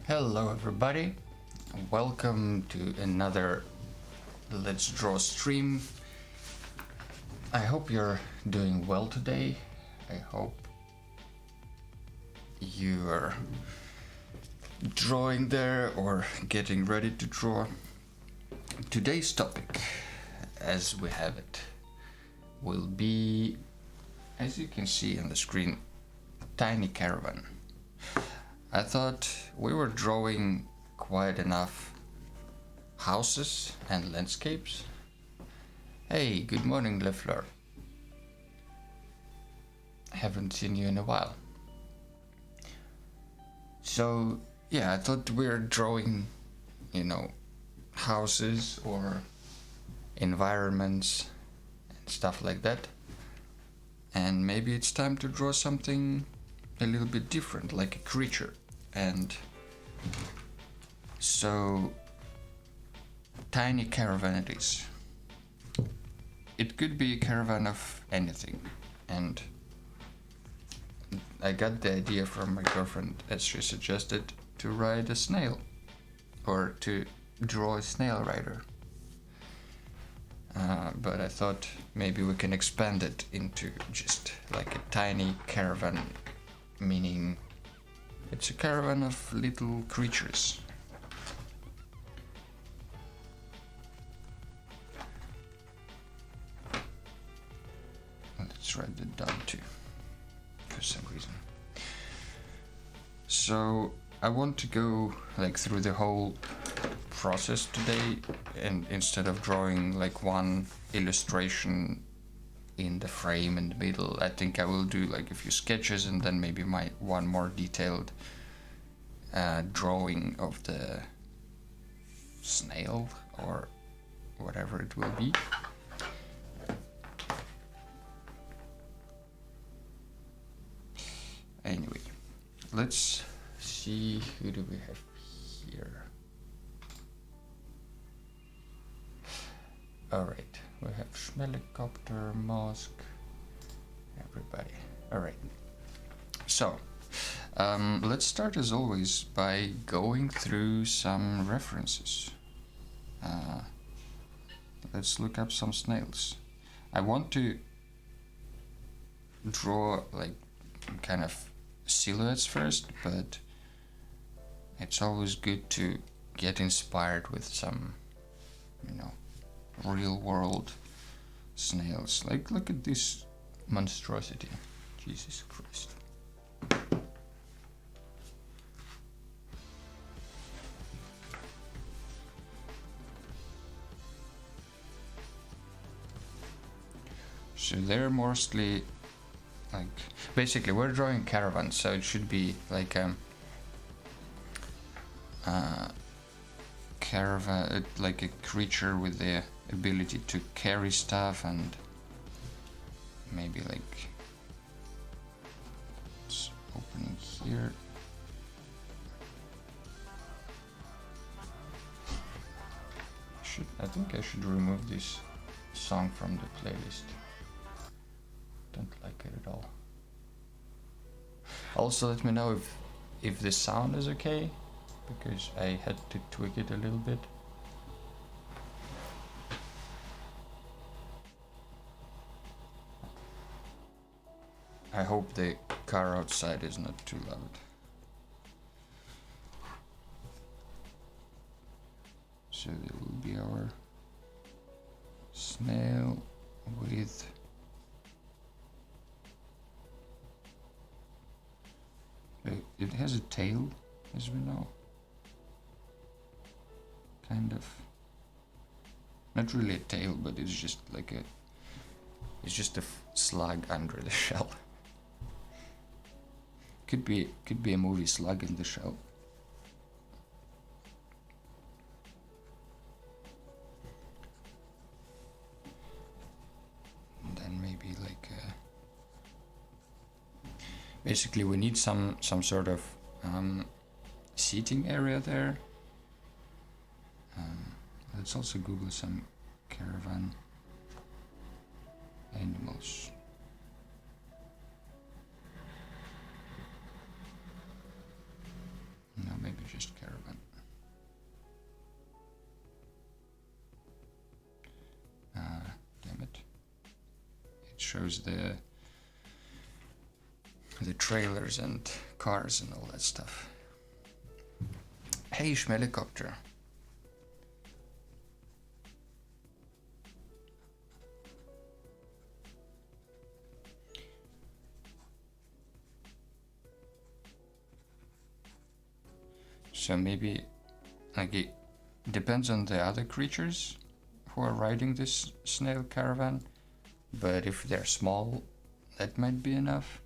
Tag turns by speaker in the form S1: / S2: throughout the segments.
S1: Hello everybody, welcome to another Let's Draw stream. I hope you're doing well today. I hope you are drawing there or getting ready to draw. Today's topic, as we have it, will be, as you can see on the screen, Tiny Caravan. I thought we were drawing quite enough houses and landscapes. Hey, good morning, Leffler. Haven't seen you in a while. So, yeah, I thought we were drawing, houses or environments and stuff like that. and maybe it's time to draw something a little bit different, like a creature. And so tiny caravan it is. It could be a caravan of anything, and I got the idea from my girlfriend as she suggested to ride a snail, or to draw a snail rider. But I thought maybe we can expand it into just like a tiny caravan, meaning it's a caravan of little creatures. Let's write the dog too, for some reason. So I want to go like through the whole process today, and instead of drawing like one illustration in the frame in the middle, I think I will do like a few sketches and then maybe one more detailed drawing of the snail or whatever it will be. Anyway, let's see, who do we have here? Alright, we have Schmelicopter, Mosk, everybody. Alright, so let's start as always by going through some references. Let's look up some snails. I want to draw like kind of silhouettes first, but it's always good to get inspired with some, real world snails. Like, look at this monstrosity. Jesus Christ. So they're mostly like, basically we're drawing caravans, so it should be like caravan, like a creature with the ability to carry stuff, and maybe like it's opening here. I think I should remove this song from the playlist. Don't like it at all. Also, let me know if the sound is okay, because I had to tweak it a little bit. I hope the car outside is not too loud. So there will be our snail with it has a tail, as we know. Kind of. Not really a tail, but it's just like it's just a slug under the shell. Could be a movie, Slug in the Shell. And then maybe like basically we need some sort of seating area there. Let's also Google some caravan animals. No, maybe just caravan. Damn it. It shows the trailers and cars and all that stuff. Hey, Schmelicopter. So maybe, like, it depends on the other creatures who are riding this snail caravan, but if they're small, that might be enough.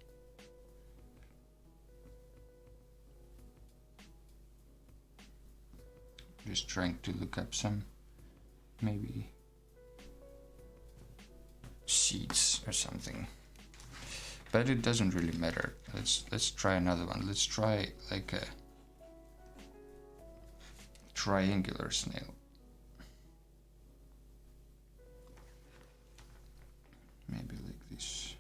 S1: Just trying to look up some, maybe seeds or something. But it doesn't really matter. Let's try another one. Let's try like a triangular snail. Maybe like this.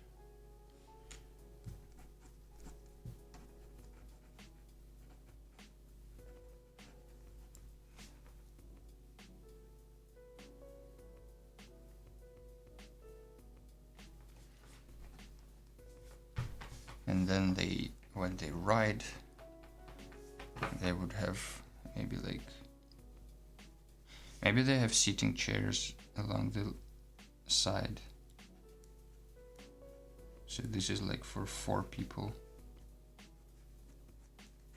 S1: And then when they ride, they would have maybe they have seating chairs along the side. So this is like for 4 people.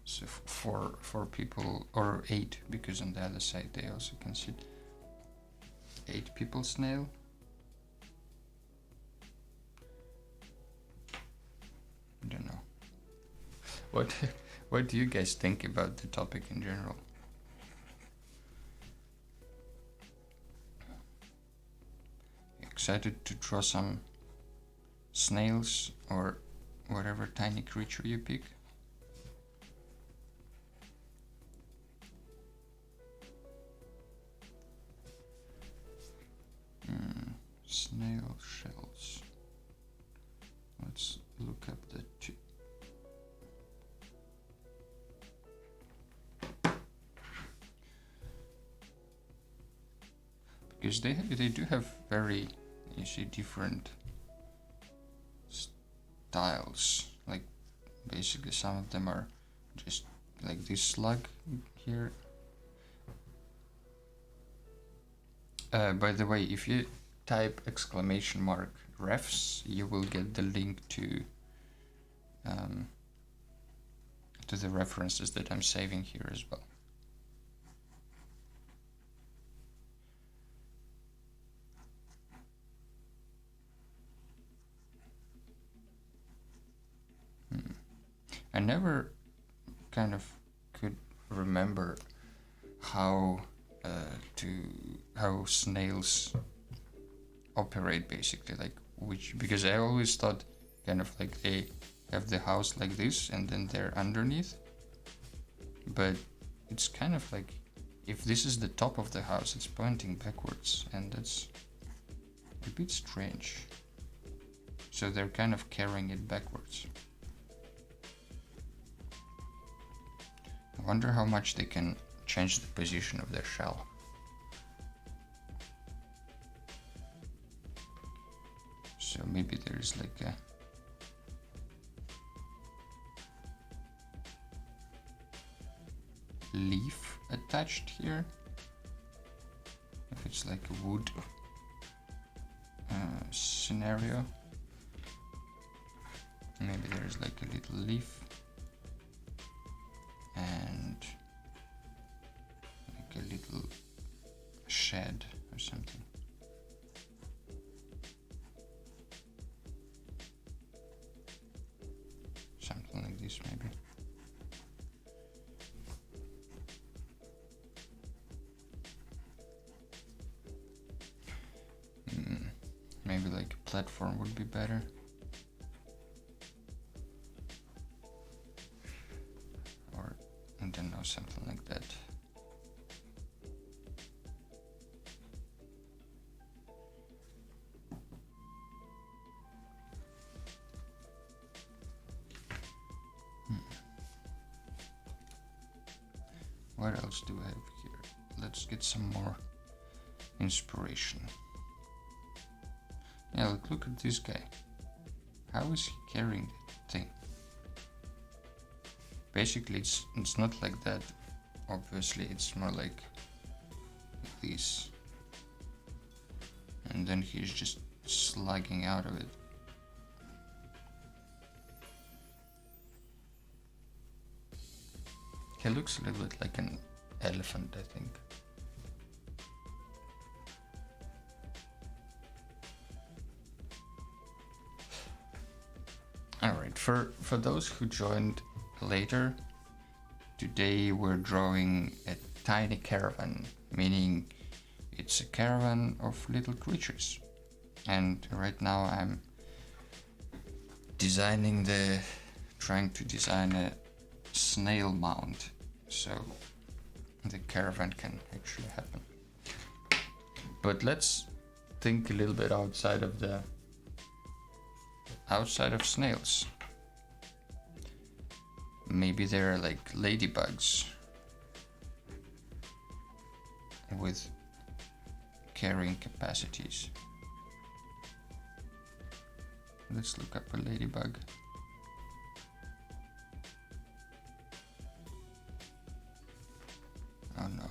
S1: So four people, or 8, because on the other side they also can sit. 8 people snail. I don't know. What do you guys think about the topic in general? Excited to draw some snails or whatever tiny creature you pick? Snail shells. Let's look up the two. Because they do have very, you see, different styles. Like basically some of them are just like this slug here. By the way, if you type !refs, you will get the link to the references that I'm saving here as well. I never kind of could remember how snails operate, basically, like because I always thought kind of like they have the house like this and then they're underneath, but it's kind of like if this is the top of the house, it's pointing backwards, and that's a bit strange. So they're kind of carrying it backwards. I wonder how much they can change the position of their shell. So maybe there's like a leaf attached here. If it's like a wood scenario, maybe there's like a little leaf and like a little shed or something. Something like this, maybe. Maybe like a platform would be better. Or, I don't know, something like that. What else do I have here? Let's get some more inspiration. Yeah, look at this guy. How is he carrying that thing? Basically, it's not like that. Obviously, it's more like this. And then he's just slugging out of it. He looks a little bit like an elephant, I think. Alright, for those who joined later, today we're drawing a tiny caravan, meaning it's a caravan of little creatures. And right now I'm trying to design a snail mount, so the caravan can actually happen. But let's think a little bit outside of snails. Maybe they're like ladybugs with carrying capacities. Let's look up a ladybug. Oh no.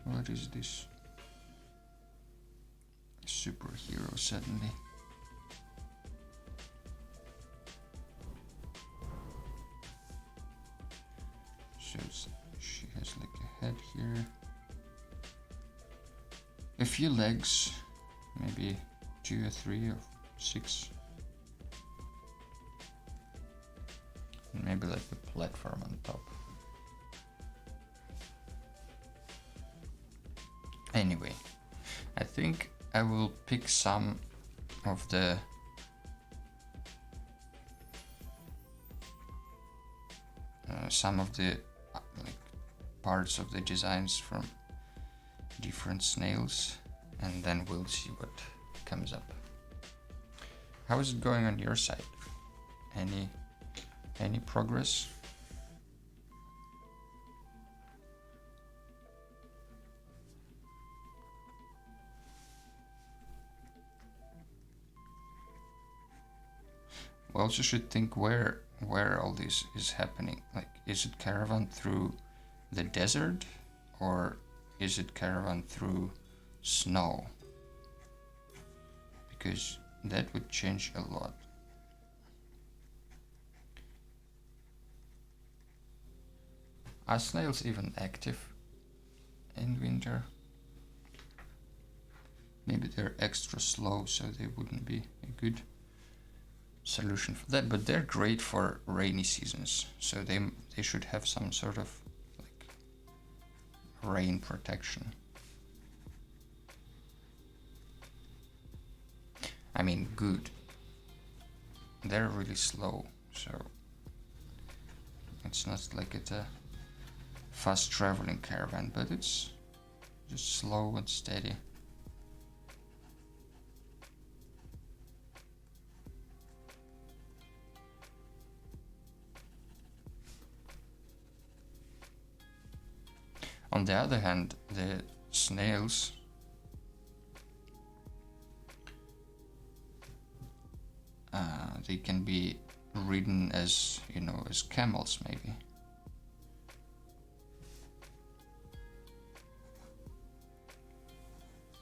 S1: What is this? Superhero suddenly. So she has like a head here. A few legs, maybe 2 or 3 or 6. And maybe like a platform on top. Anyway, I think I will pick some of the like parts of the designs from different snails, and then we'll see what comes up. How is it going on your side? Any progress? We also should think where all this is happening. Like, is it caravan through the desert, or is it caravan through snow? Because that would change a lot. Are snails even active in winter? Maybe they're extra slow, so they wouldn't be a good solution for that, but they're great for rainy seasons, so they should have some sort of like rain protection. I mean, good. They're really slow, so it's not like it's a fast traveling caravan, but it's just slow and steady. On the other hand, the snails they can be ridden as, as camels maybe.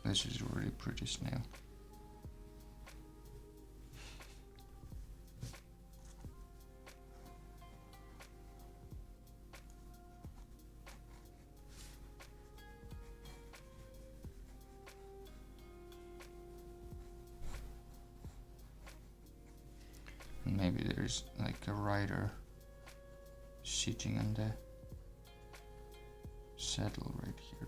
S1: This is a really pretty snail. Maybe there's like a rider sitting on the saddle right here.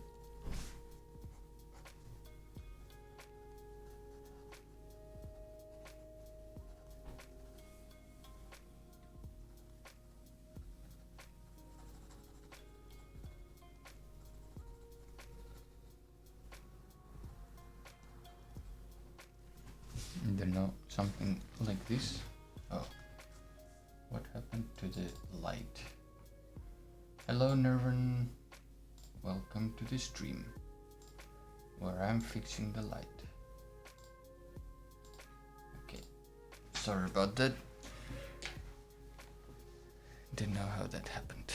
S1: I don't know, something like this. Oh, what happened to the light? Hello Nervan, welcome to the stream where I'm fixing the light. Okay, sorry about that. Didn't know how that happened.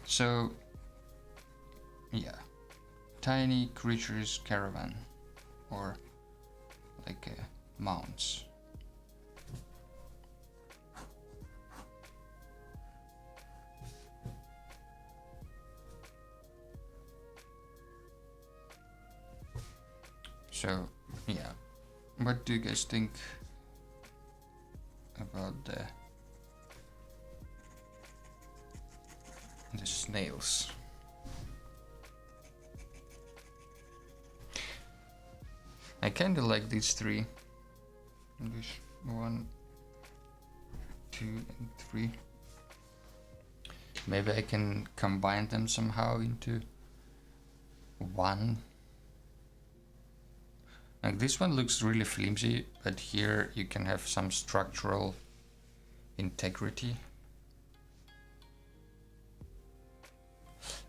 S1: So, yeah. Tiny creatures caravan, or like mounts. So yeah, what do you guys think about the snails. I kinda like these three. This 1, 2, and 3. Maybe I can combine them somehow into one. Like this one looks really flimsy, but here you can have some structural integrity.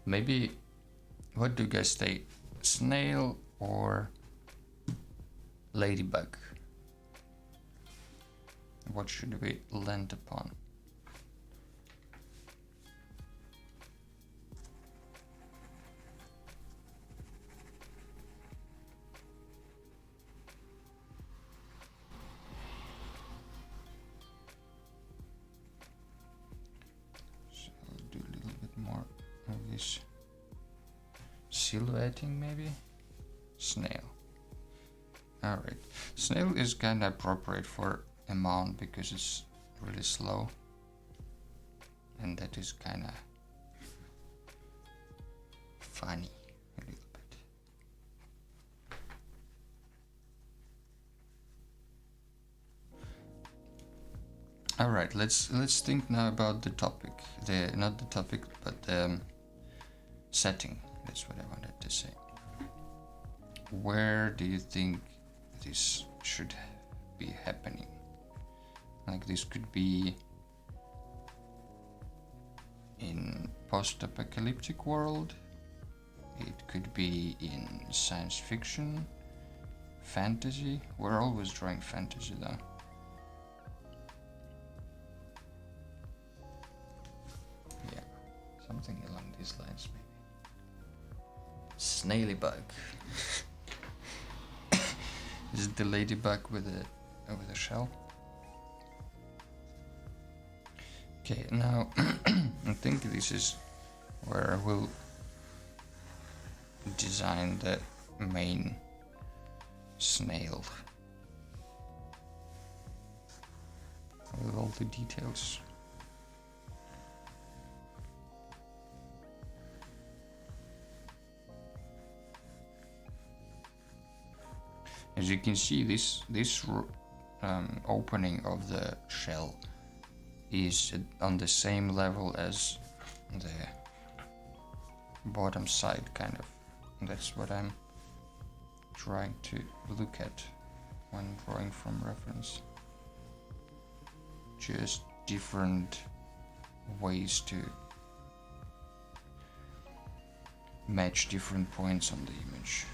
S1: Maybe, what do you guys say? Snail or ladybug? What should we land upon? So I'll do a little bit more of this silhouetting maybe. Snail. Alright, snail is kind of appropriate for a mount because it's really slow, and that is kind of funny a little bit. Alright, let's think now about the topic. Not the topic, but the setting. That's what I wanted to say. Where do you think this should be happening? Like this could be in post-apocalyptic world, it could be in science fiction, fantasy. We're always drawing fantasy though. Yeah, something along these lines maybe. Snailybug. Is it the ladybug with a shell? Okay, now I think this is where I will design the main snail with all the details. As you can see, this opening of the shell is on the same level as the bottom side, kind of. And that's what I'm trying to look at when drawing from reference. Just different ways to match different points on the image.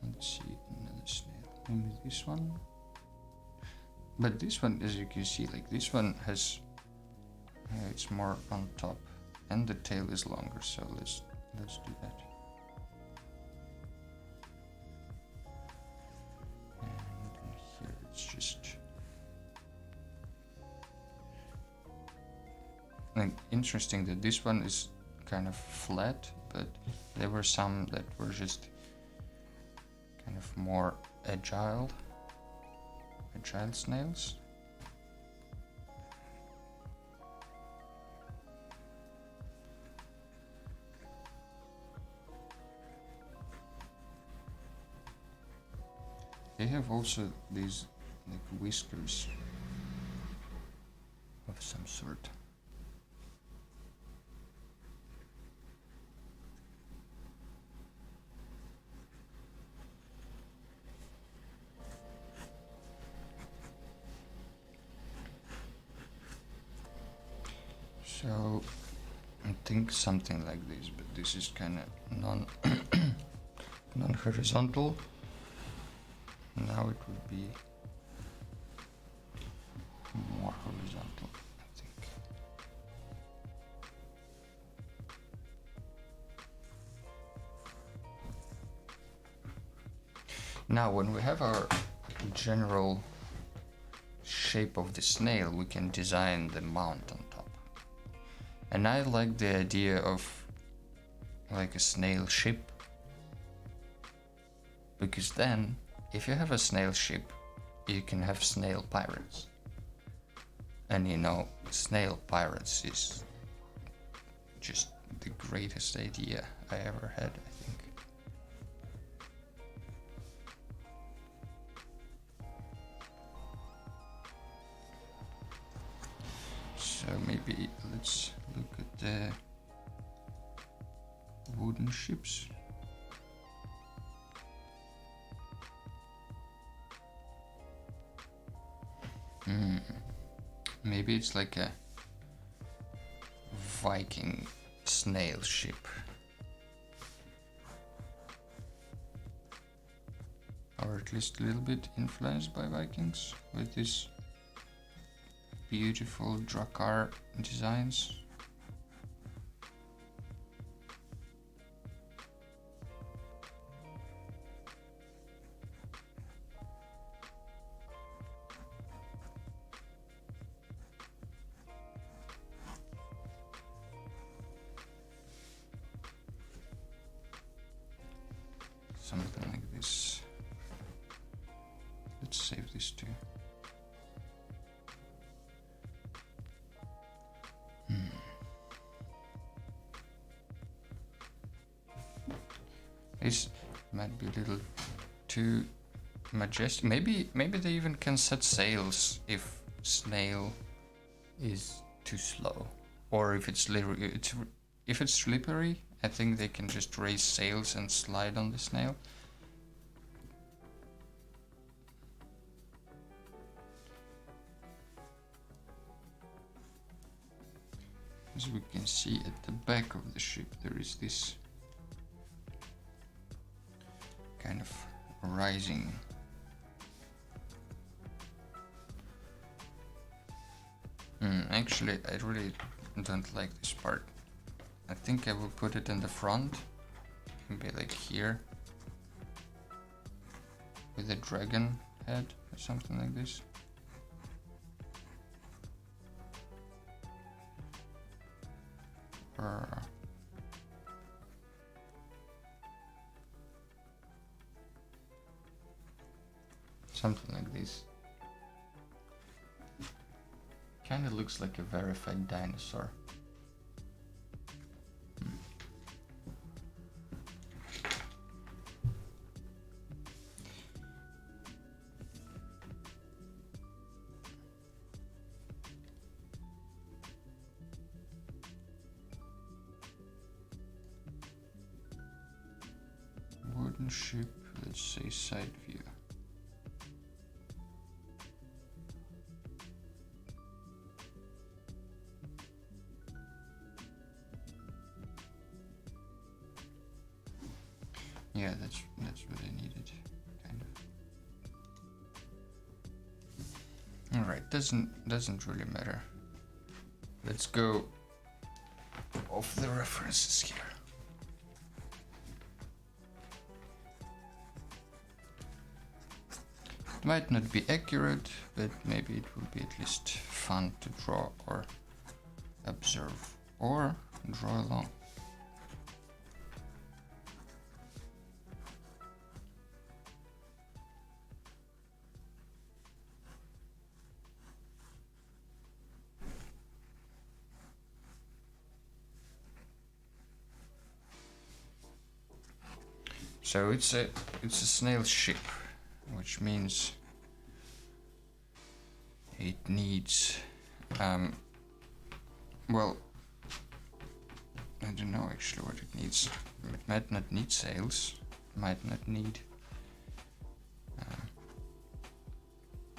S1: Let's see, another snail. Maybe this one. But this one, as you can see, like this one has, it's more on top, and the tail is longer. So let's do that. And here it's just like interesting that this one is kind of flat, but there were some that were just kind of more agile snails. They have also these like whiskers of some sort. So I think something like this, but this is kind of non-horizontal. Now it would be more horizontal, I think. Now when we have our general shape of the snail, we can design the mount on top. And I like the idea of like a snail ship. Because then, if you have a snail ship, you can have snail pirates. And you know, snail pirates is just the greatest idea I ever had, I think. So maybe let's look at the wooden ships. Maybe it's like a Viking snail ship. Or at least a little bit influenced by Vikings with these beautiful Drakkar designs. Something like this. Let's save this too. This might be a little too majestic. Maybe they even can set sails if snail is too slow, or if it's slippery. I think they can just raise sails and slide on the snail. As we can see at the back of the ship, there is this kind of rising actually, I really don't like this part. I think I will put it in the front, maybe like here, with a dragon head or something like this. Or something like this. Kinda looks like a verified dinosaur. Wooden ship, let's say side view. Yeah, that's what I needed, kind of. All right, doesn't really matter. Let's go off the references here. It might not be accurate, but maybe it will be at least fun to draw or observe or draw along. So it's a snail ship, which means it needs well, I don't know actually what it needs. It might not need sails, might not need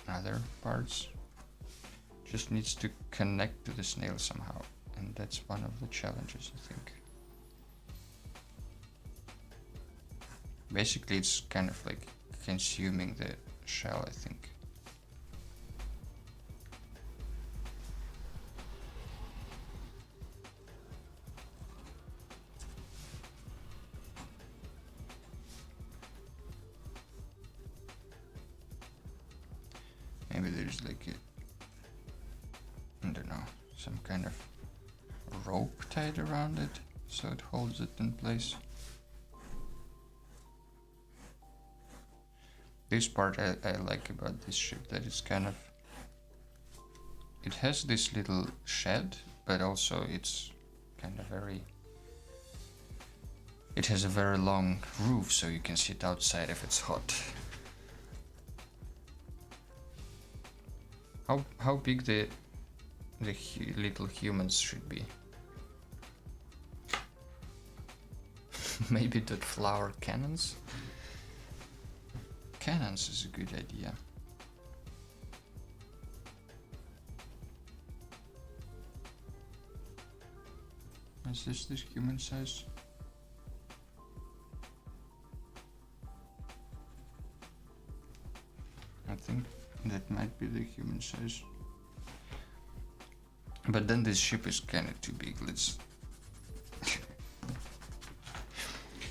S1: other parts. Just needs to connect to the snail somehow, and that's one of the challenges, I think. Basically, it's kind of like consuming the shell, I think. Maybe there's like a, I don't know, some kind of rope tied around it, so it holds it in place. This part I like about this ship, that it's kind of, it has this little shed, but also it's kind of very, it has a very long roof, so you can sit outside if it's hot. How big the little humans should be? Maybe the flower cannons? Cannons is a good idea. Is this human size? I think that might be the human size. But then this ship is kind of too big. Let's...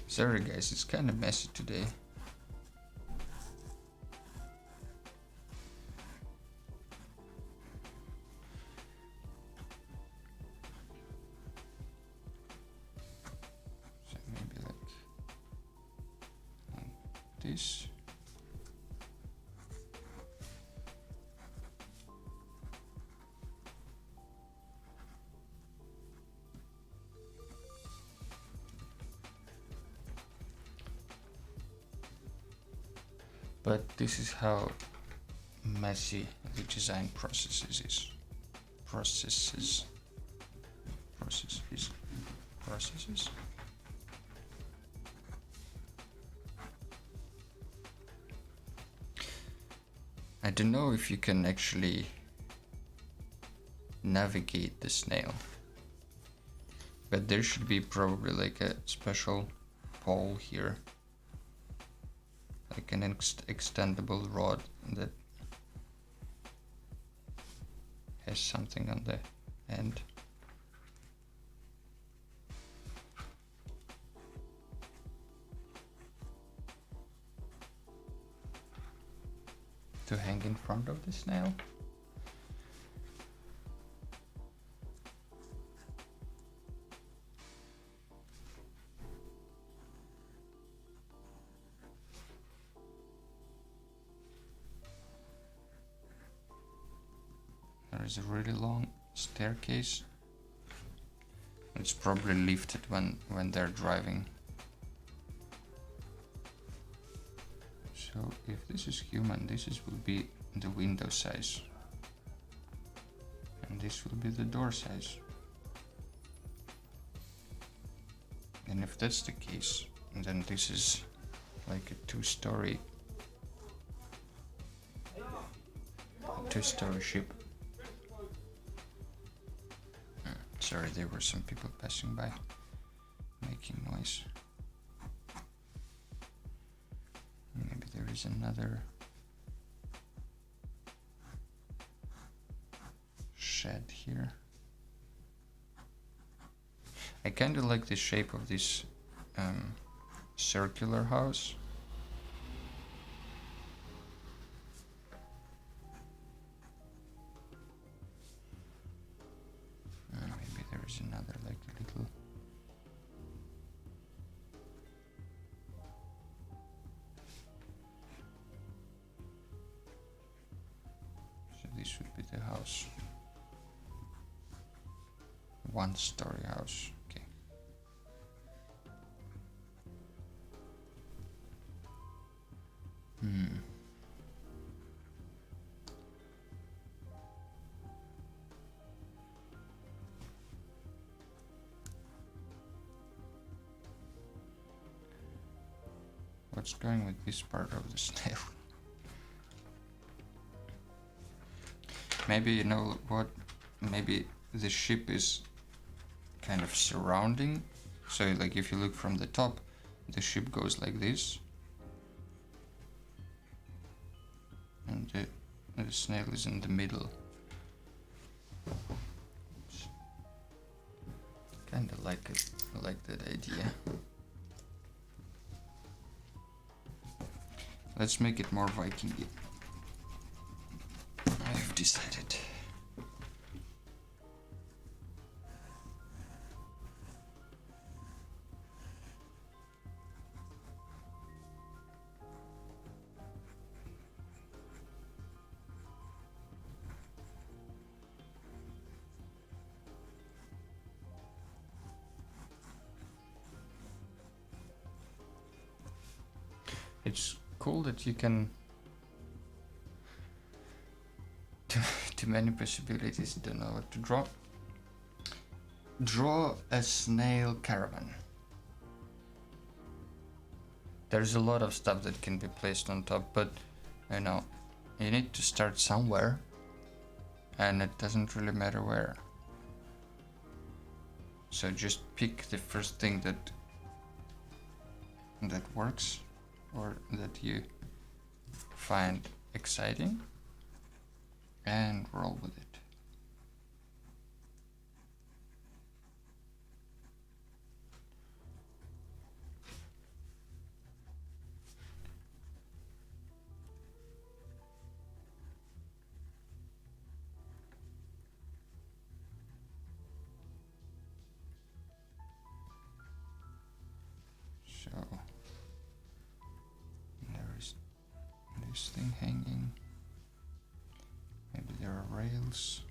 S1: Sorry guys, it's kind of messy today. So maybe like this. But this is how messy the design process is. I don't know if you can actually navigate the snail, but there should be probably like a special pole here, like an extendable rod that has something on the end. To hang in front of the snail. There is a really long staircase. It's probably lifted when they're driving. So if this is human, will be the window size. And this will be the door size. And if that's the case, then this is like a two-story ship. Sorry, there were some people passing by making noise. Maybe there is another shed here. I kind of like the shape of this circular house. Maybe there is another like little. So this would be the house. One-story house. Okay. What's going with this part of the snail? Maybe, you know what, maybe the ship is kind of surrounding, so like if you look from the top, the ship goes like this, and the snail is in the middle. Kind of like it, I like that idea. Let's make it more Viking-y. I have decided. It's cool that you can too many possibilities. Don't know what to draw. Draw a snail caravan. There's a lot of stuff that can be placed on top, but you know, you need to start somewhere, and it doesn't really matter where. So just pick the first thing that works or that you find exciting and roll with it. So there is this thing hanging. Maybe there are rails.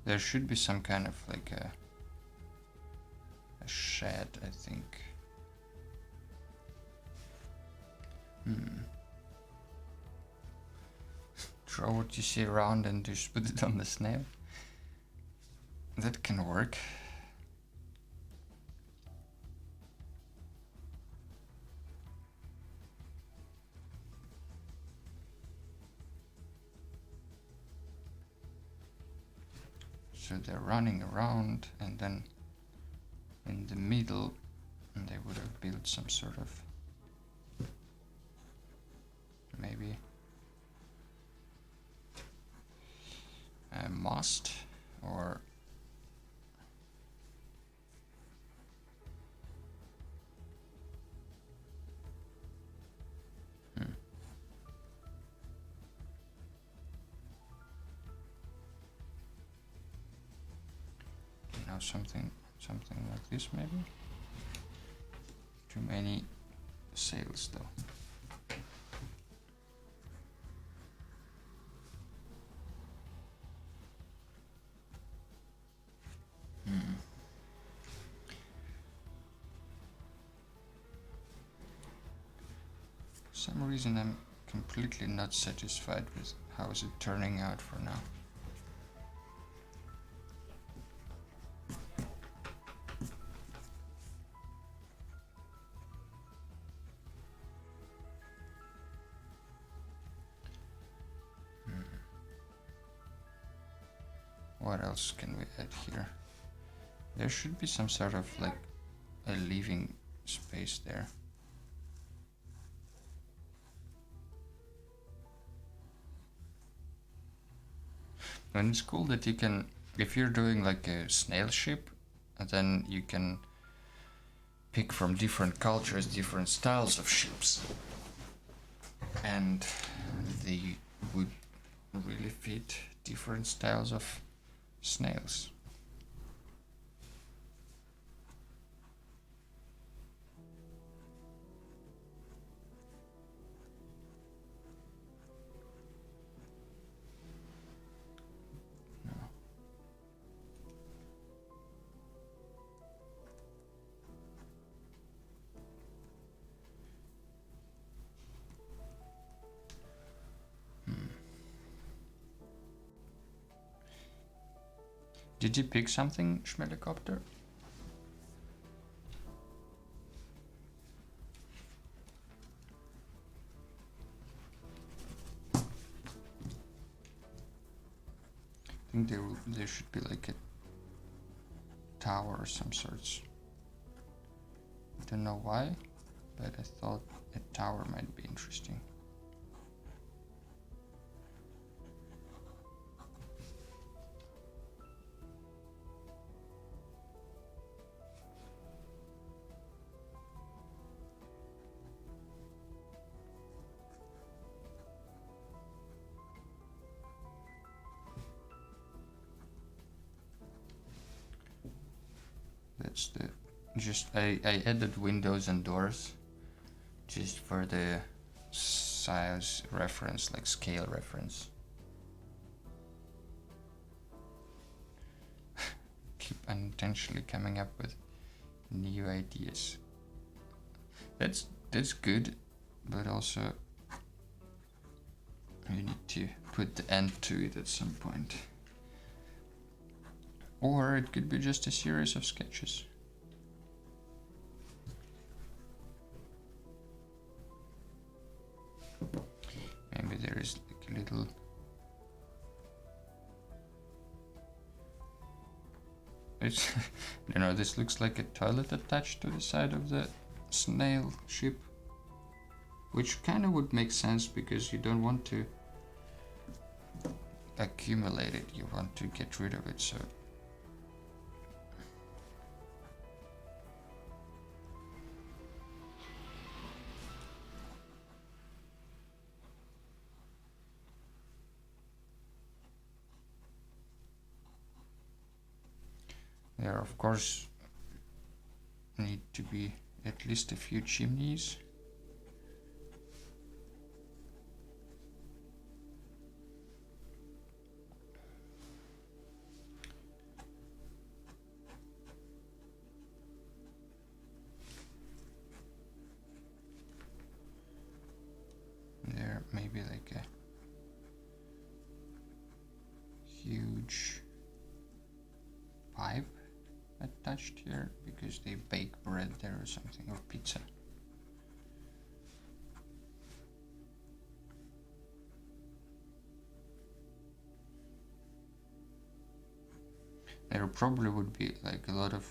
S1: There should be some kind of like a shed, I think. Draw what you see around and just put it on the snail. That can work. So they're running around, and then in the middle they would have built some sort of maybe a mast or something like this maybe. Too many sails though. For some reason I'm completely not satisfied with how is it turning out for now. What else can we add here? There should be some sort of like a living space there. And it's cool that you can, if you're doing like a snail ship, then you can pick from different cultures, different styles of ships. And they would really fit different styles of snails. Did you pick something, Schmelicopter? I think there should be like a tower of some sorts. I don't know why, but I thought a tower might be interesting. That's the just I added windows and doors just for the size reference, like scale reference. keep unintentionally coming up with new ideas. That's good, but also you need to put the end to it at some point. Or it could be just a series of sketches. Maybe there is like a little it's I don't know, this looks like a toilet attached to the side of the snail ship, which kind of would make sense because you don't want to accumulate it, you want to get rid of it. So there of course need to be at least a few chimneys. There maybe like a huge pipe attached here because they bake bread there or something, or pizza. There probably would be like a lot of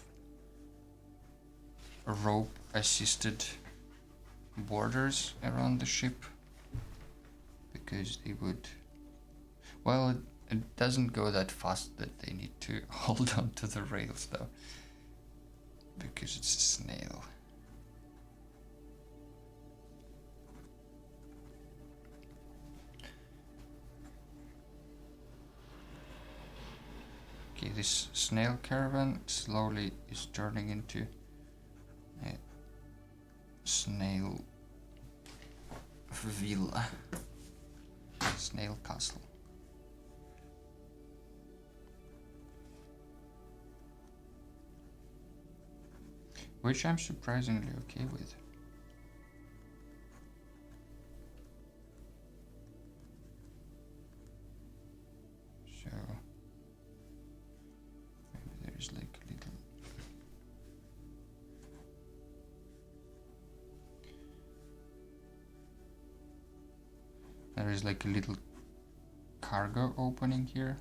S1: rope assisted borders around the ship because they would, well, it doesn't go that fast that they need to hold on to the rails though, because it's a snail. Okay, this snail caravan slowly is turning into a snail villa, snail castle. Which I'm surprisingly okay with. So maybe there's like a little there is like a little cargo opening here.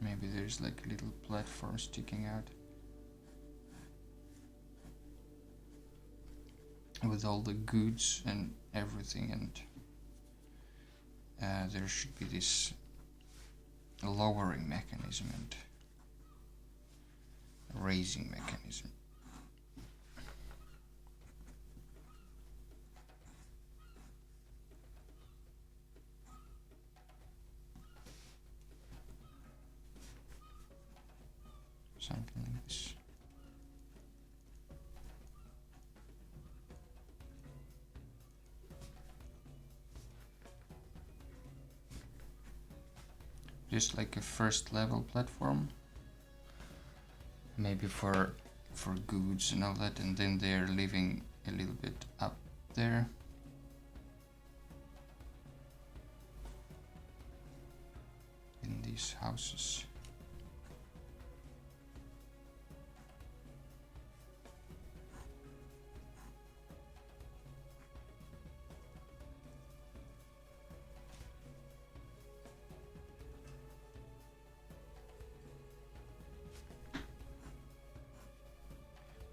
S1: Maybe there's like a little platform sticking out with all the goods and everything, and there should be this lowering mechanism and raising mechanism. Something like this. Just like a first level platform, maybe for goods and all that, and then they're living a little bit up there. In these houses.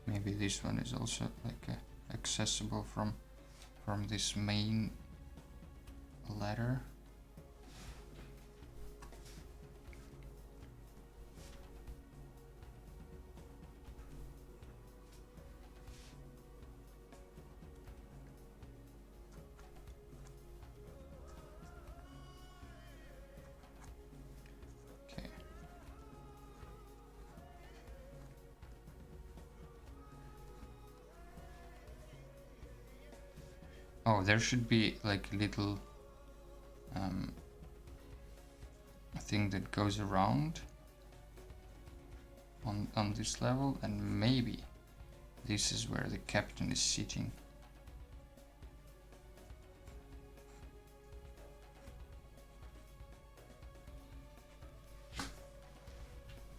S1: Maybe this one is also like accessible from this main ladder. Oh, there should be like a little thing that goes around on this level, and maybe this is where the captain is sitting.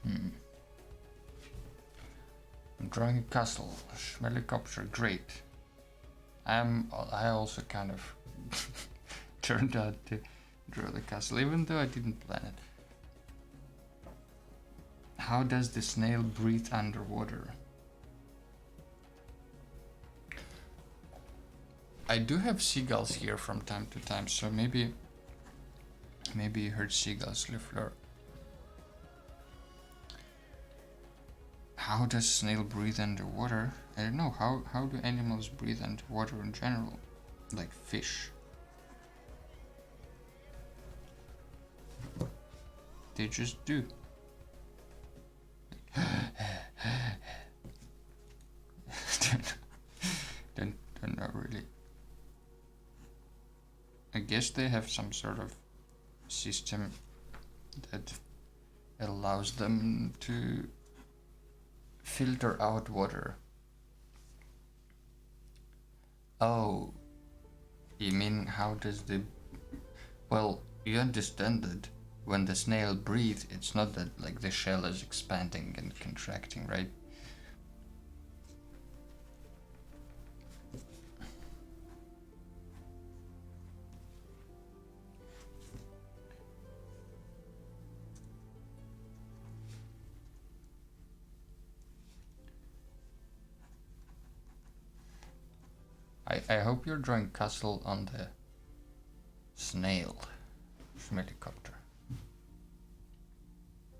S1: I'm drawing a castle, helicopter, great. I also kind of turned out to draw the castle, even though I didn't plan it. How does the snail breathe underwater? I do have seagulls here from time to time, so maybe you heard seagulls, Lefleur. How does snail breathe underwater? I don't know. How do animals breathe underwater in general? Like fish. They just do. don't know really. I guess they have some sort of system that allows them to filter out water. Oh, you mean how does the... Well, you understand that when the snail breathes, it's not that like the shell is expanding and contracting, right? I hope you're drawing castle on the snail from helicopter.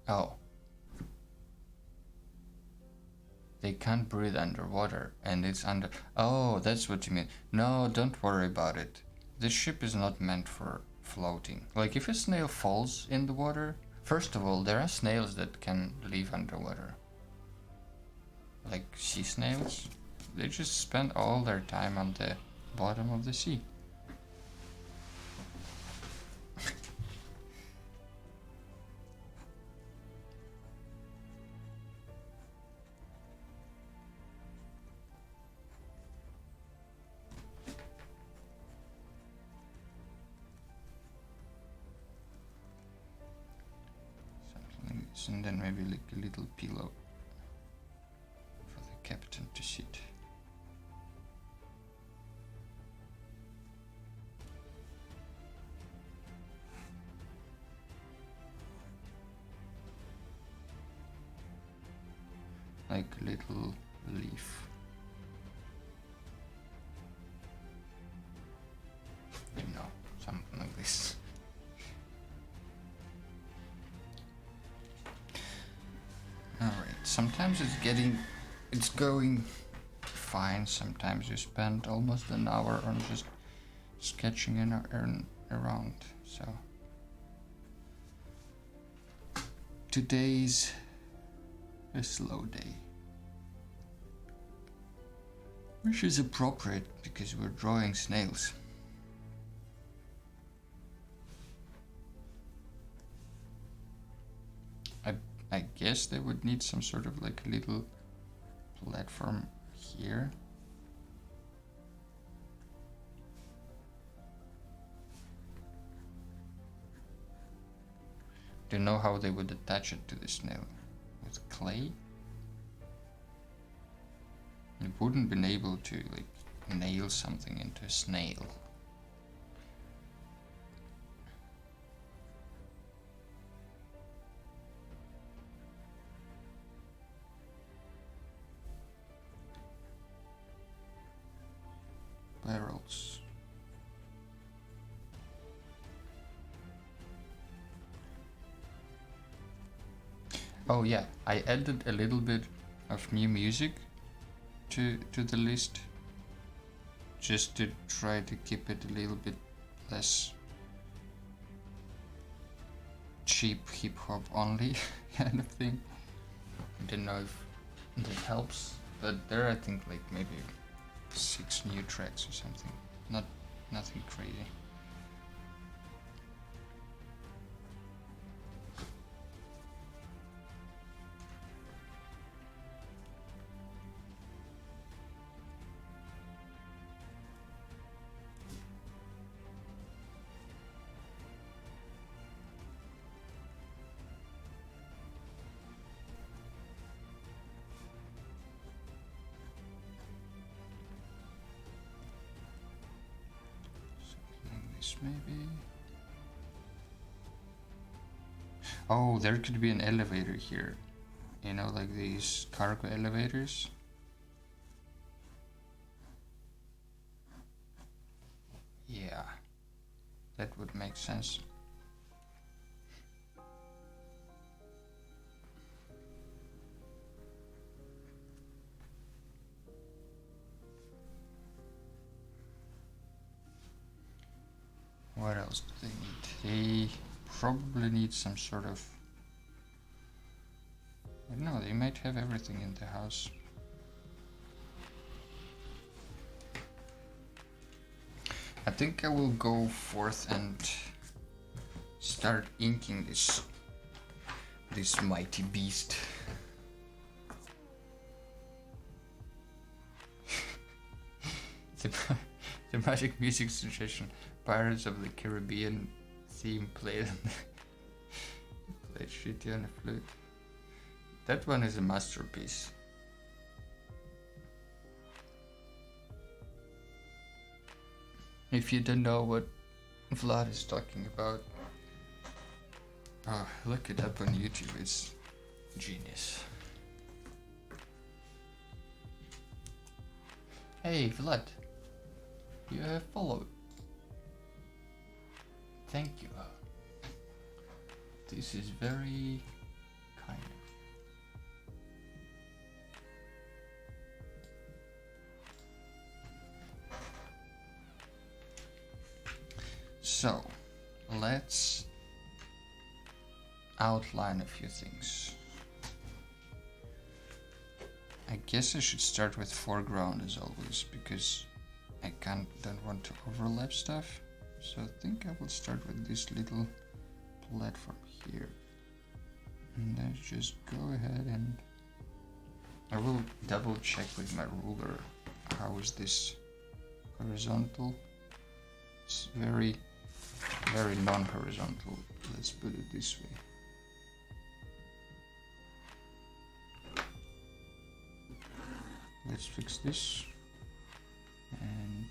S1: Oh. They can't breathe underwater and it's under... Oh, that's what you mean. No, don't worry about it. This ship is not meant for floating. Like if a snail falls in the water... First of all, there are snails that can live underwater. Like sea snails. They just spend all their time on the bottom of the sea. Something like this, and then maybe like a little pillow for the captain to sit. Like a little leaf. You know, something like this. Alright, sometimes it's going fine, sometimes you spend almost an hour on just sketching around, so. Today's a slow day. Which is appropriate because we're drawing snails. I guess they would need some sort of like a little platform here. Do you know how they would attach it to the snail? With clay? You wouldn't been able to like nail something into a snail. Barrels. Oh yeah, I added a little bit of new music to the list, just to try to keep it a little bit less cheap hip hop only kind of thing. I don't know if that helps, but there I think like maybe 6 new tracks or something. nothing crazy. Maybe. Oh, there could be an elevator here. You know, like these cargo elevators. Yeah, that would make sense. What else do they need? They probably need some sort of... I don't know, they might have everything in the house. I think I will go forth and start inking this mighty beast. The magic music suggestion. Pirates of the Caribbean theme played shitty on a flute. That one is a masterpiece. If you don't know what Vlad is talking about, look it up on YouTube. It's genius. Hey Vlad, you have followed. Thank you. This is very kind of you. So, let's outline a few things. I guess I should start with foreground as always, because I don't want to overlap stuff. So I think I will start with this little platform here. And I just go ahead and I will double check with my ruler. How is this horizontal? It's very, very non-horizontal. Let's put it this way. Let's fix this. And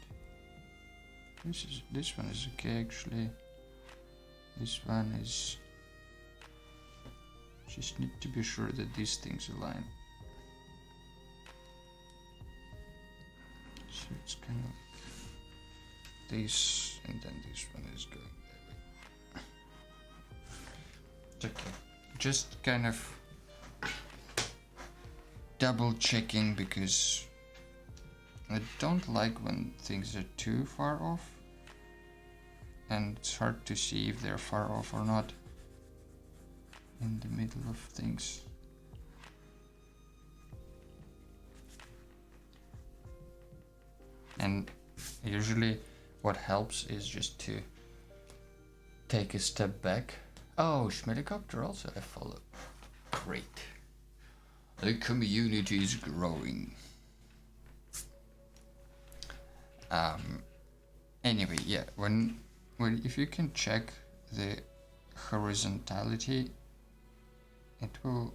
S1: this one is okay actually. This one is just need to be sure that these things align. So it's kind of like this, and then this one is going that way. It's okay. Just kind of double checking because I don't like when things are too far off, and it's hard to see if they're far off or not in the middle of things. And usually what helps is just to take a step back. Oh, Schmelicopter also I follow. Great. The community is growing. Anyway, yeah, when if you can check the horizontality, it will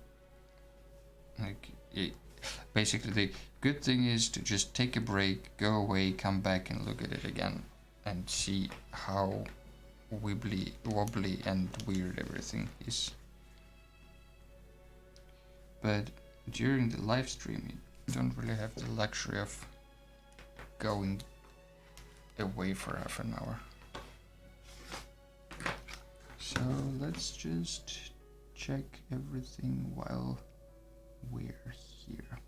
S1: basically the good thing is to just take a break, go away, come back and look at it again and see how wobbly and weird everything is. But during the live stream you don't really have the luxury of going away for half an hour. So let's just check everything while we're here.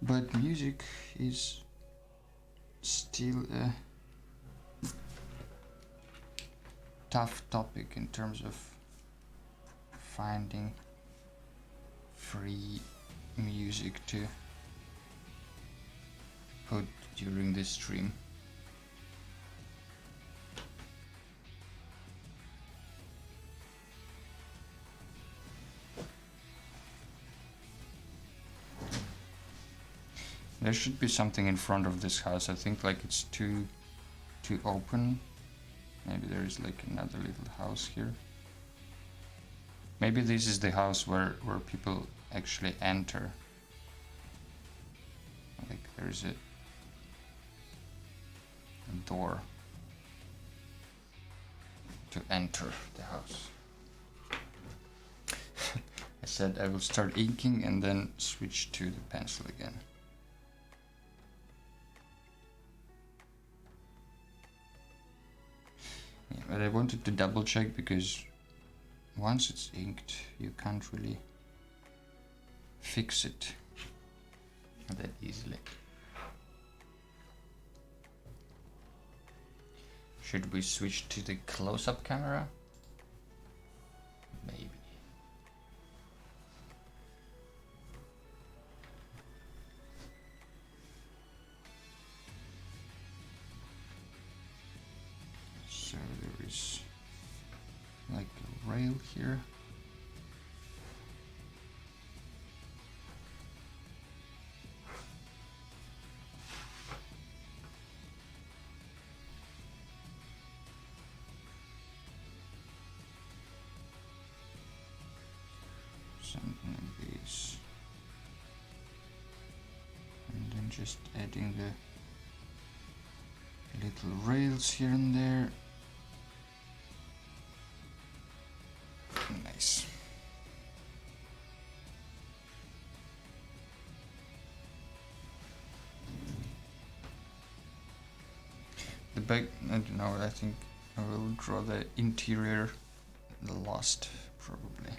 S1: But music is still a tough topic in terms of finding free music to put during this stream. There should be something in front of this house. I think like it's too open. Maybe there is like another little house here. Maybe this is the house where people actually enter. Like there's a door to enter the house. I said I will start inking and then switch to the pencil again. Yeah, but I wanted to double check because once it's inked you can't really fix it that easily. Should we switch to the close-up camera? Maybe. So there is like a rail here. Something like this. And then just adding the little rails here and there. Nice. The back, I don't know, I think I will draw the interior the last, probably.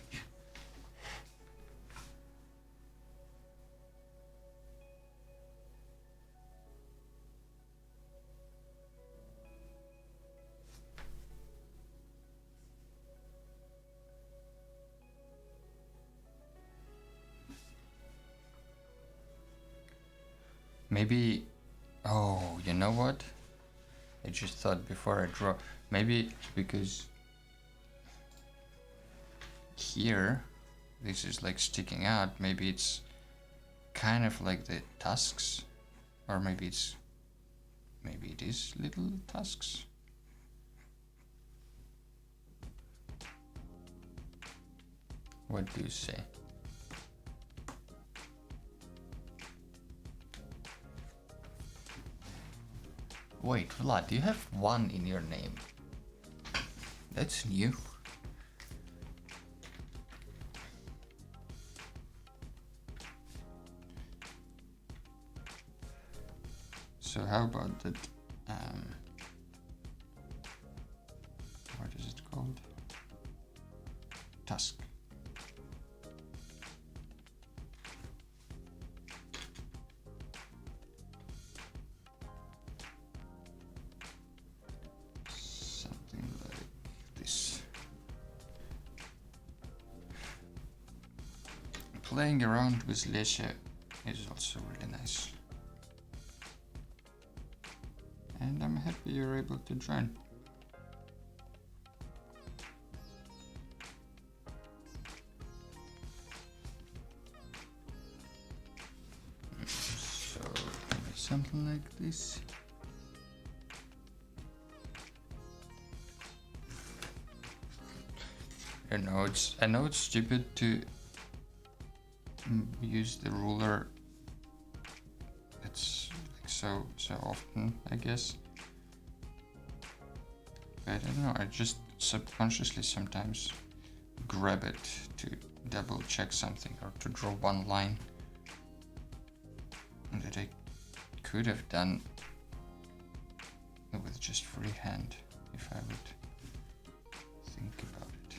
S1: Maybe, oh, you know what? I just thought before I draw, maybe because here, this is like sticking out, maybe it's kind of like the tusks, or maybe it is little tusks. What do you say? Wait, Vlad, you have one in your name. That's new. So how about that? What is it called? Tusk. Something like this. Playing around with Lesha is also really nice. And I'm happy you're able to join. So something like this. I know it's stupid to use the ruler. It's like so often, I guess. But I don't know, I just subconsciously sometimes grab it to double check something or to draw one line that I could have done with just freehand if I would think about it.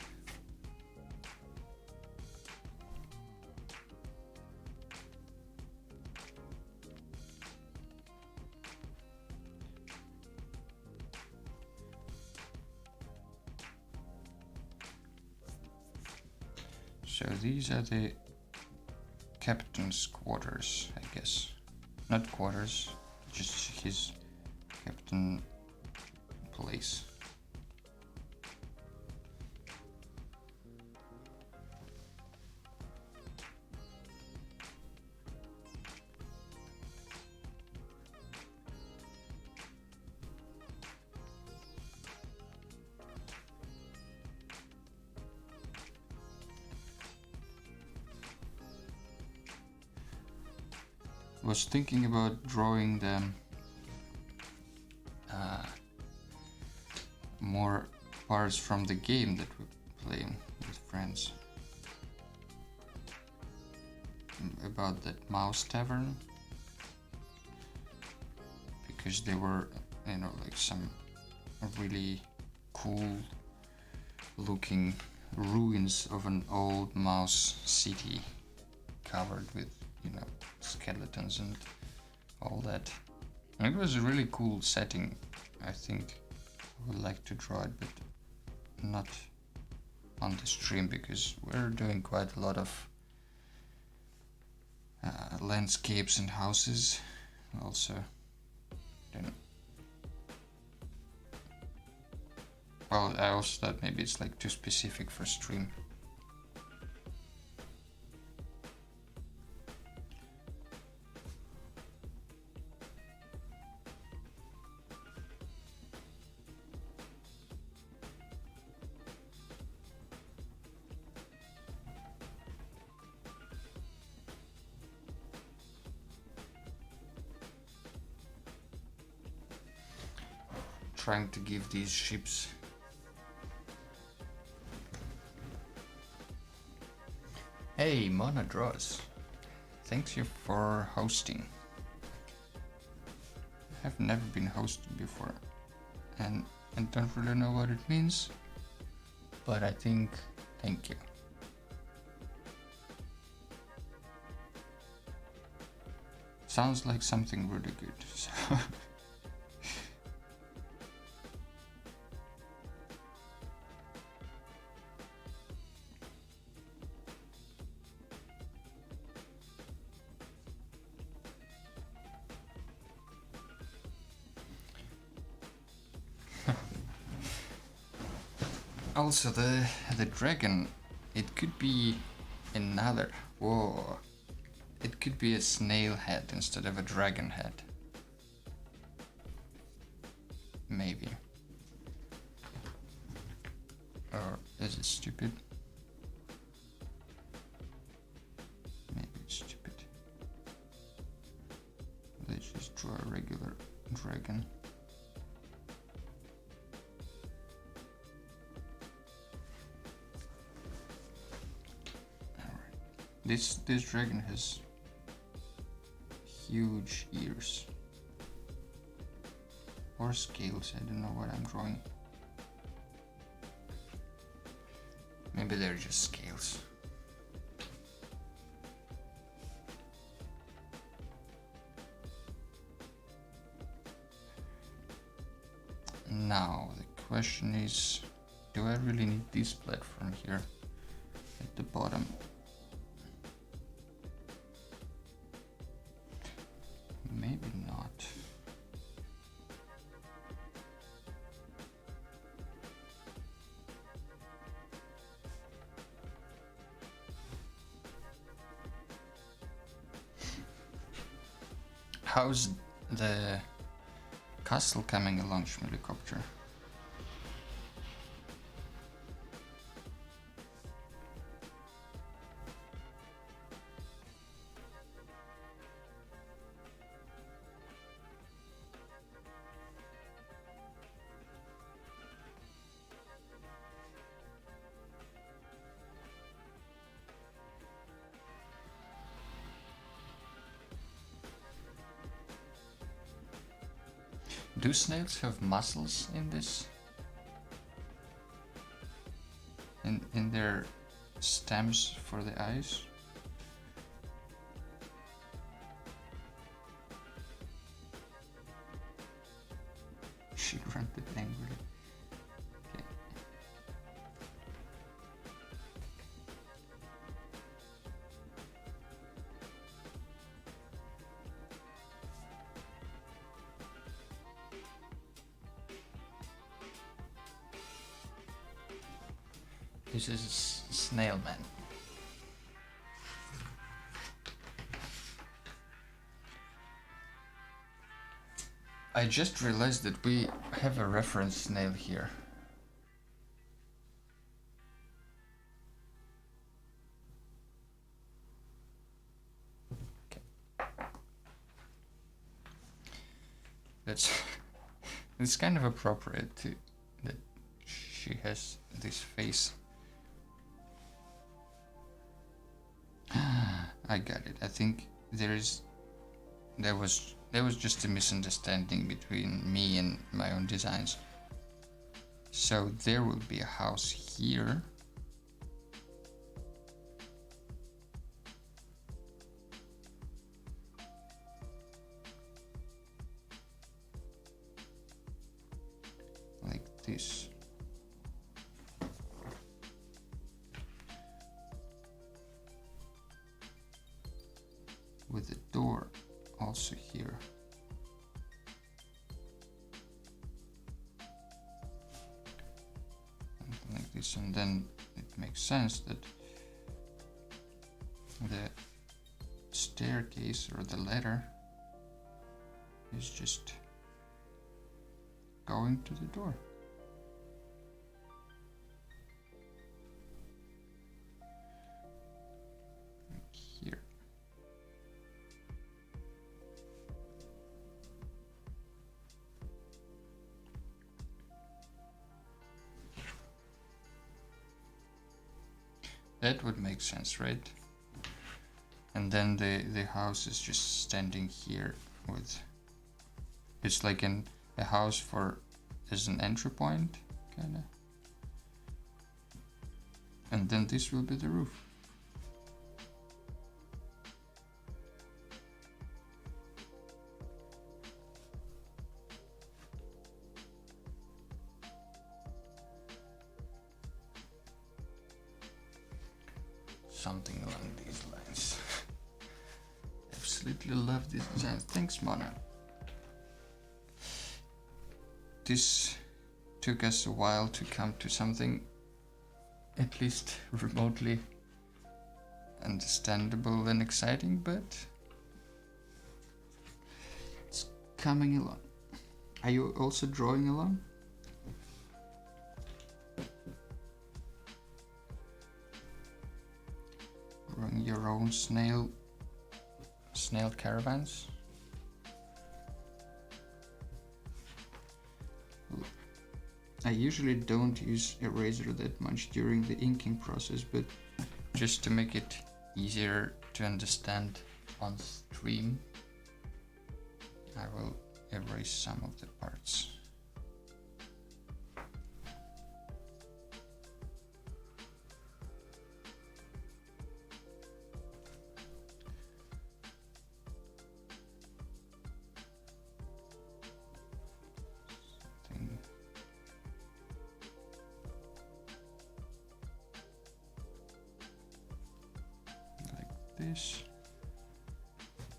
S1: So these are the captain's quarters, I guess. Not quarters, just his captain place. Was thinking about drawing the more parts from the game that we're playing with friends. About that mouse tavern, because there were, you know, like some really cool looking ruins of an old mouse city covered with, you know, skeletons and all that. And it was a really cool setting. I think I would like to draw it, but not on the stream because we're doing quite a lot of landscapes and houses also. Then, well, I also thought maybe it's like too specific for stream. Trying to give these ships Hey Mona Draws, thanks you for hosting. I've never been hosted before and don't really know what it means, but I think thank you. Sounds like something really good. So also the dragon, it could be another. Whoa. It could be a snail head instead of a dragon head. Maybe. Or is it stupid? Maybe it's stupid. Let's just draw a regular dragon. This dragon has huge ears. Or scales, I don't know what I'm drawing. Maybe they're just scales. Now the question is, do I really need this platform here at the bottom? Maybe not. How's the castle coming along, Schmilicopter? Do snails have muscles in this? In their stems for the eyes? She grunted angrily. Okay. This is Snail Man. I just realized that we have a reference snail here. Okay. It's kind of appropriate that she has this face. I got it. I think there was just a misunderstanding between me and my own designs. So there will be a house here. Like this. With a door also here. Something like this, and then it makes sense that the staircase or the ladder is just going to the door. Like here. That would make sense, right? And then the house is just standing here with, it's like a house for as an entry point, kinda. And then this will be the roof. Something along these lines. Absolutely love this design. Thanks, Mona. This took us a while to come to something at least remotely understandable and exciting, but it's coming along. Are you also drawing along? Drawing your own snail caravans? I usually don't use eraser that much during the inking process, but just to make it easier to understand on stream, I will erase some of the parts. This,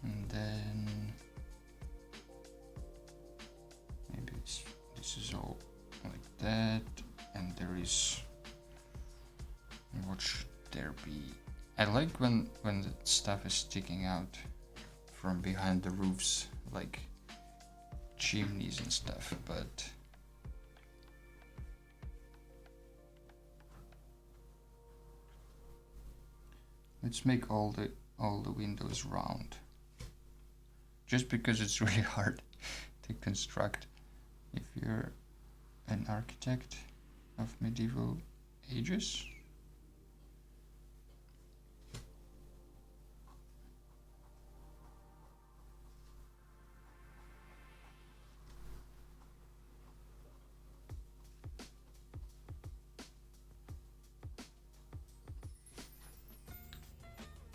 S1: and then maybe this is all like that, and there is, what should there be? I like when the stuff is sticking out from behind the roofs, like chimneys and stuff, but let's make all the windows round. Just because it's really hard to construct if you're an architect of medieval ages.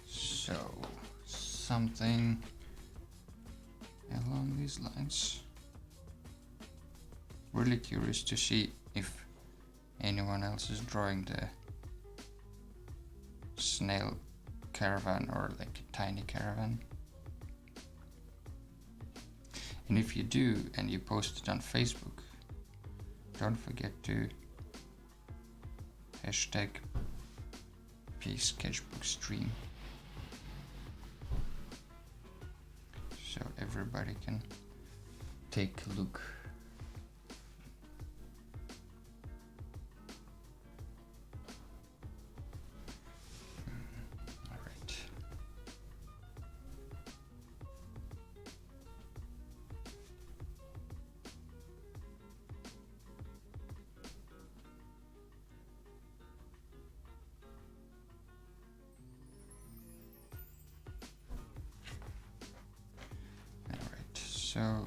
S1: So, something along these lines. Really curious to see if anyone else is drawing the snail caravan or like a tiny caravan. And if you do and you post it on Facebook, don't forget to hashtag sketchbook stream, so everybody can take a look. All right. So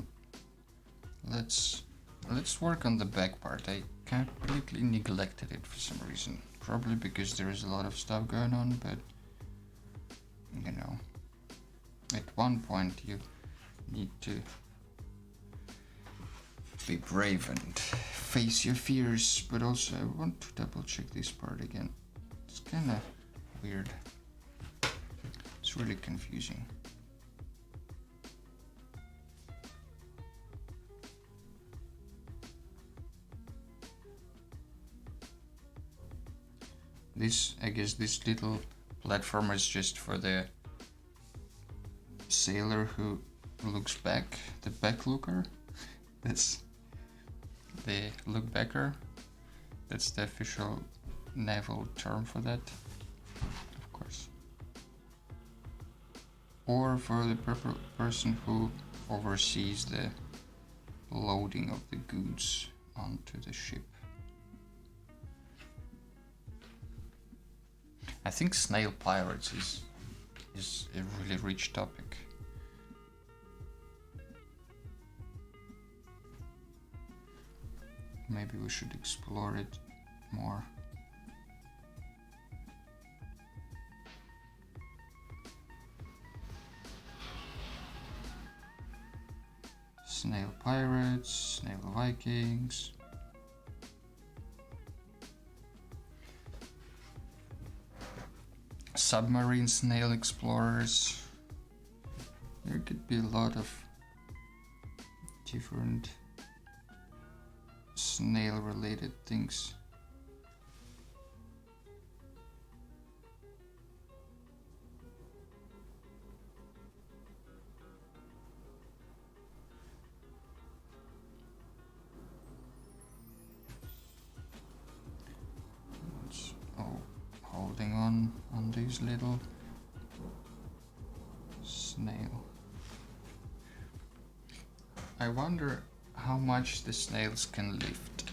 S1: let's work on the back part. I completely neglected it for some reason. Probably because there is a lot of stuff going on, but you know, at one point you need to be brave and face your fears, but also I want to double check this part again. It's kind of weird. It's really confusing. I guess this little platform is just for the sailor who looks back, the back looker. That's the look backer. That's the official naval term for that, of course. Or for the person who oversees the loading of the goods onto the ship. I think snail pirates is a really rich topic. Maybe we should explore it more. Snail pirates, snail Vikings. Submarine snail explorers. There could be a lot of different snail related things. Holding on these little snail. I wonder how much the snails can lift.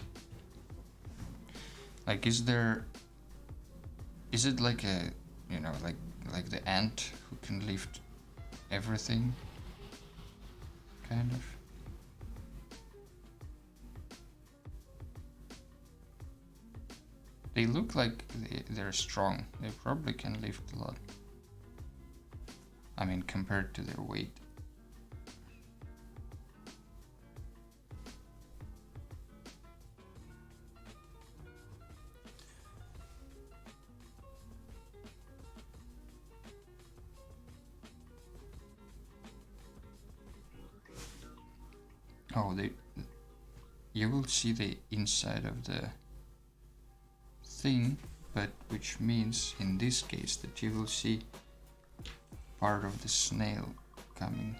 S1: Like, is it like a, you know, like the ant who can lift everything, kind of? They look like they're strong. They probably can lift a lot. I mean, compared to their weight. Oh, you will see the inside of the thing, but which means in this case that you will see part of the snail coming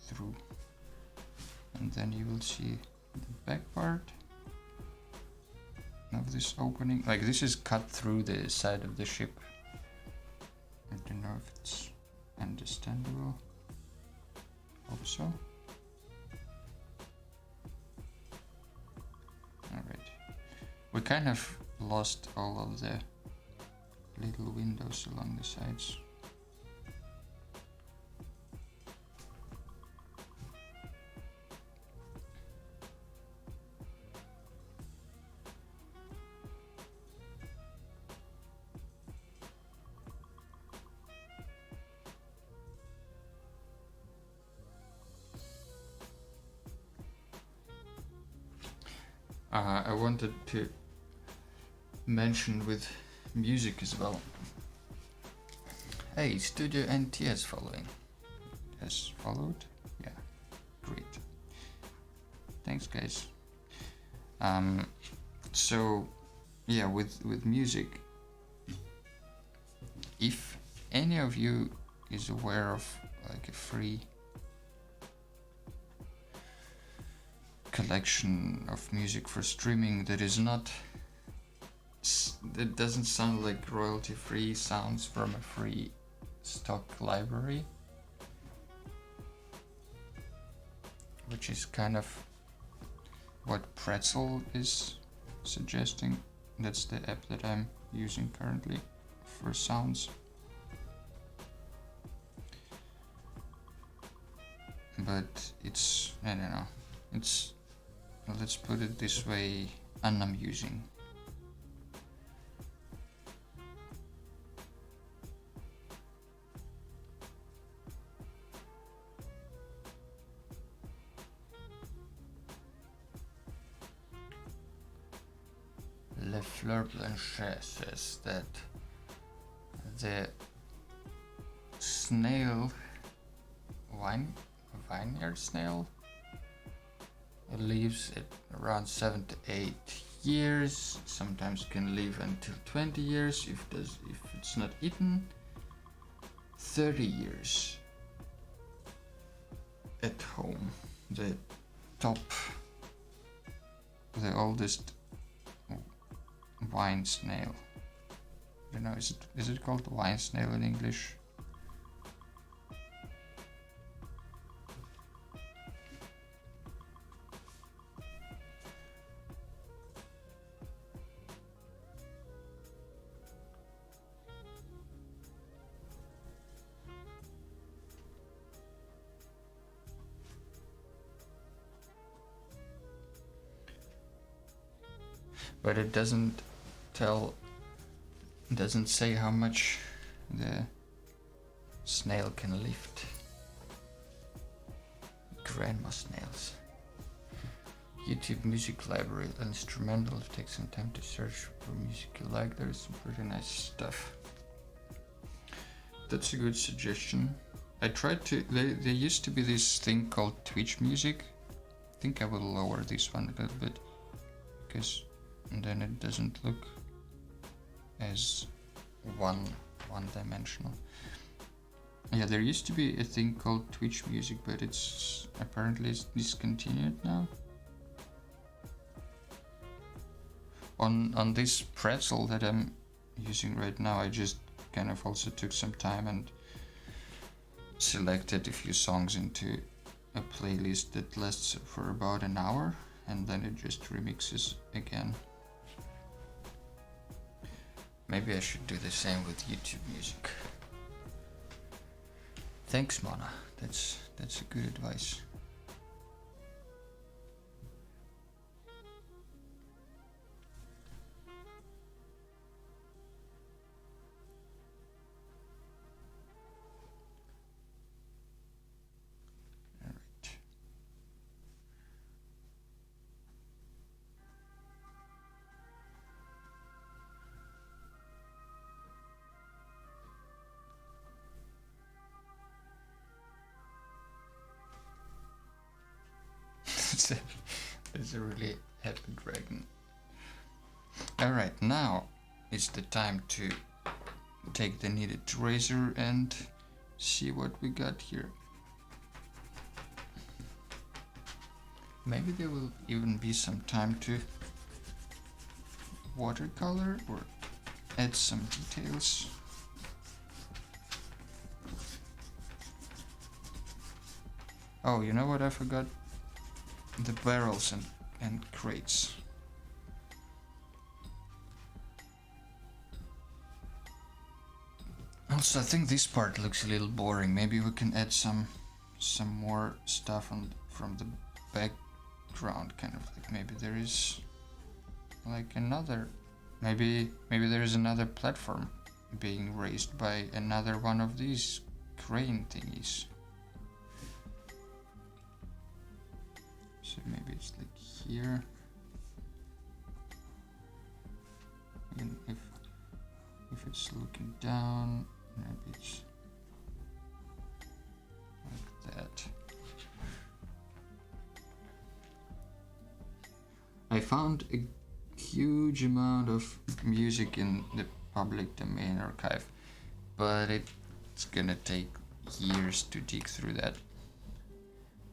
S1: through, and then you will see the back part of this opening. Like, this is cut through the side of the ship. I don't know if it's understandable. Hope so. Alright, we kind of lost all of the little windows along the sides. I wanted to mention with music as well. Hey, Studio NT is following. Has followed? Yeah, great. Thanks, guys. So yeah, with music, if any of you is aware of like a free collection of music for streaming that is not, that doesn't sound like royalty free sounds from a free stock library, which is kind of what Pretzel is suggesting. That's the app that I'm using currently for sounds. But it's, I don't know, it's, let's put it this way, unamusing. Le Fleur Blanchet says that the snail, vineyard snail, it lives at around 7 to 8 years, sometimes can live until 20 years if it's not eaten, 30 years at home. The oldest wine snail. I don't know, is it called wine snail in English? But it doesn't say how much the snail can lift. Grandma snails. YouTube music library, instrumental. Take some time to search for music you like. There's some pretty nice stuff. That's a good suggestion. I tried to, there used to be this thing called Twitch music. I think I will lower this one a little bit, because then it doesn't look as one-dimensional. Yeah, there used to be a thing called Twitch music, but it's apparently discontinued now. On this Pretzel that I'm using right now, I just kind of also took some time and selected a few songs into a playlist that lasts for about an hour, and then it just remixes again. Maybe I should do the same with YouTube music. Thanks, Mona. That's a good advice. It's a really happy dragon. Alright, now is the time to take the kneaded razor and see what we got here. Maybe there will even be some time to watercolor or add some details. Oh, you know what I forgot? The barrels and crates. Also, I think this part looks a little boring. Maybe we can add some more stuff from the background, kind of like maybe there is like another, maybe there is another platform being raised by another one of these crane thingies. So maybe it's like here. And if it's looking down, maybe it's like that. I found a huge amount of music in the public domain archive, but it's gonna take years to dig through that.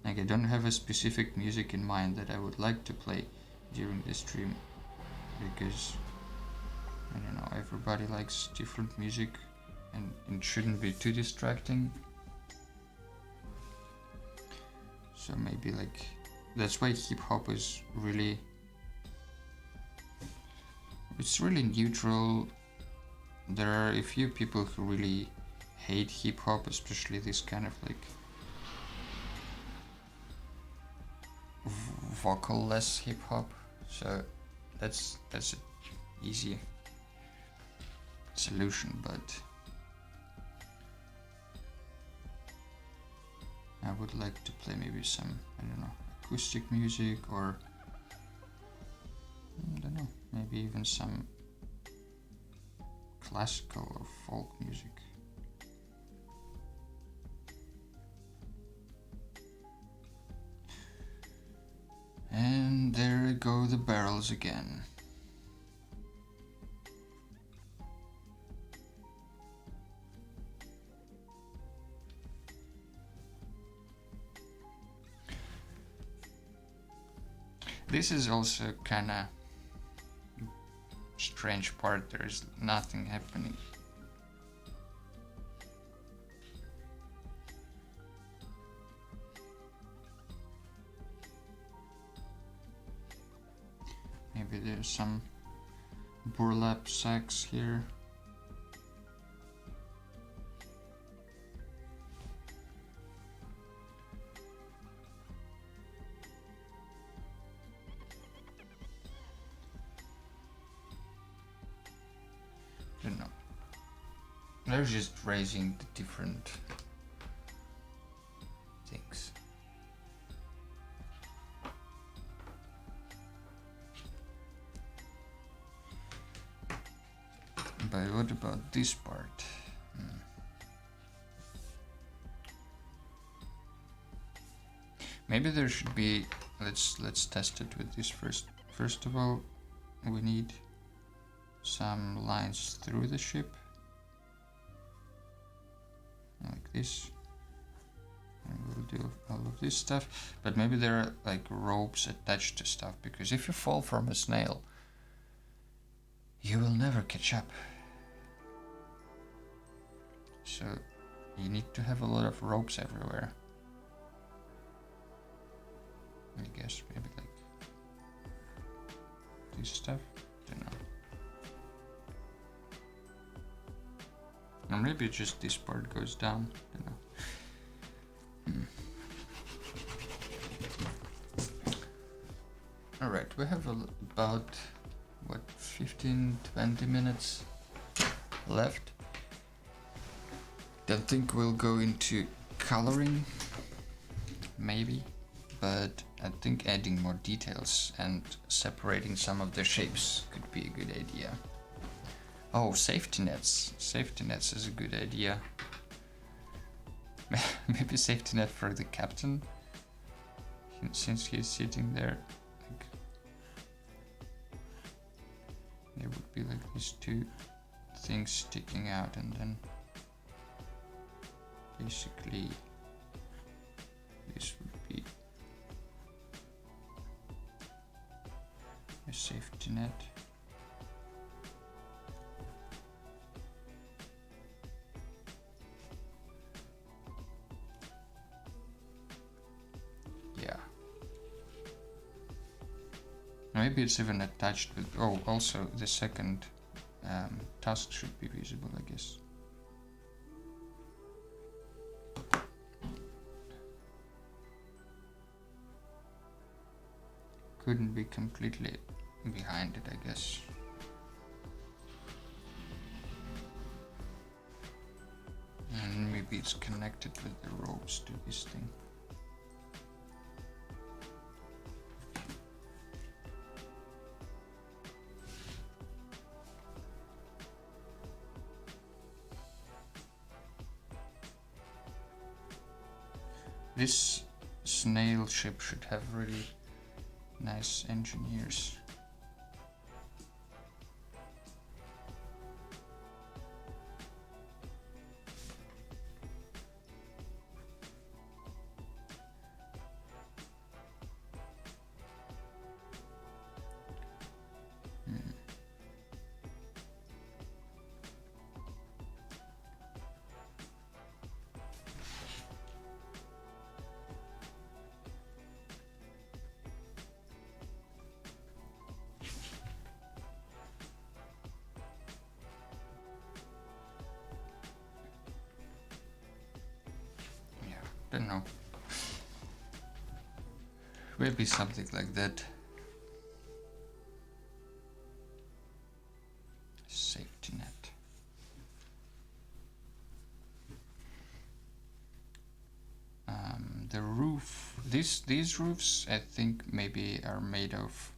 S1: Like, I don't have a specific music in mind that I would like to play during the stream, because I don't know, everybody likes different music and it shouldn't be too distracting. So maybe like, that's why hip hop is really, it's really neutral. There are a few people who really hate hip hop, especially this kind of like vocal-less hip hop. So that's an easy solution, but I would like to play maybe some, I don't know, acoustic music, or I don't know, maybe even some classical or folk music. And there go the barrels again. This is also kinda strange part, there is nothing happening. Maybe there's some burlap sacks here. I don't know. They're just raising the different things. But what about this part? Maybe there should be, let's test it with this first. First of all, we need some lines through the ship, like this, and we'll do all of this stuff. But maybe there are like ropes attached to stuff, because if you fall from a snail, you will never catch up. So you need to have a lot of ropes everywhere. I guess maybe like this stuff, don't know. Or maybe just this part goes down, don't know. Alright, we have about, what, 15-20 minutes left. Don't think we'll go into coloring, maybe, but I think adding more details and separating some of the shapes could be a good idea. Oh, safety nets. Safety nets is a good idea. Maybe safety net for the captain, since he's sitting there. Like, there would be like these two things sticking out, and then basically this would be a safety net. Yeah. Maybe it's even attached with, oh, also the second task should be visible, I guess. Couldn't be completely behind it, I guess. And maybe it's connected with the ropes to this thing. This snail ship should have really nice engineers. don't know. Maybe something like that. Safety net. The roof. These roofs, I think, maybe are made of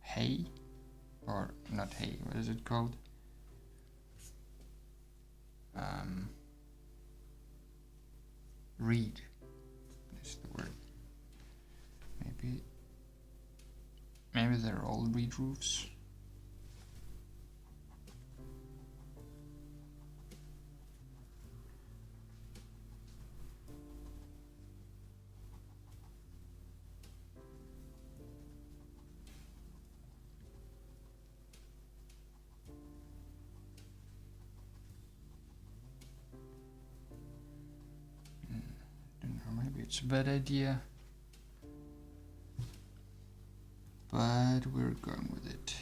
S1: hay, or not hay. What is it called? Reed. That's the word. Maybe they're all reed roofs. It's a bad idea, but we're going with it.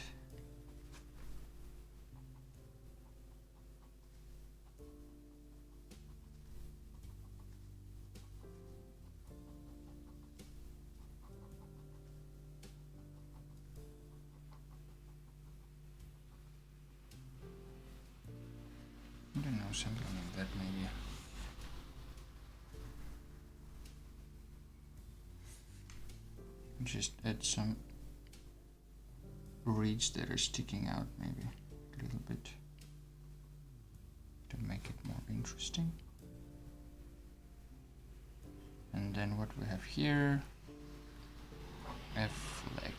S1: I don't know, something like that maybe. Just add some reeds that are sticking out maybe a little bit to make it more interesting. And then what we have here, a flag.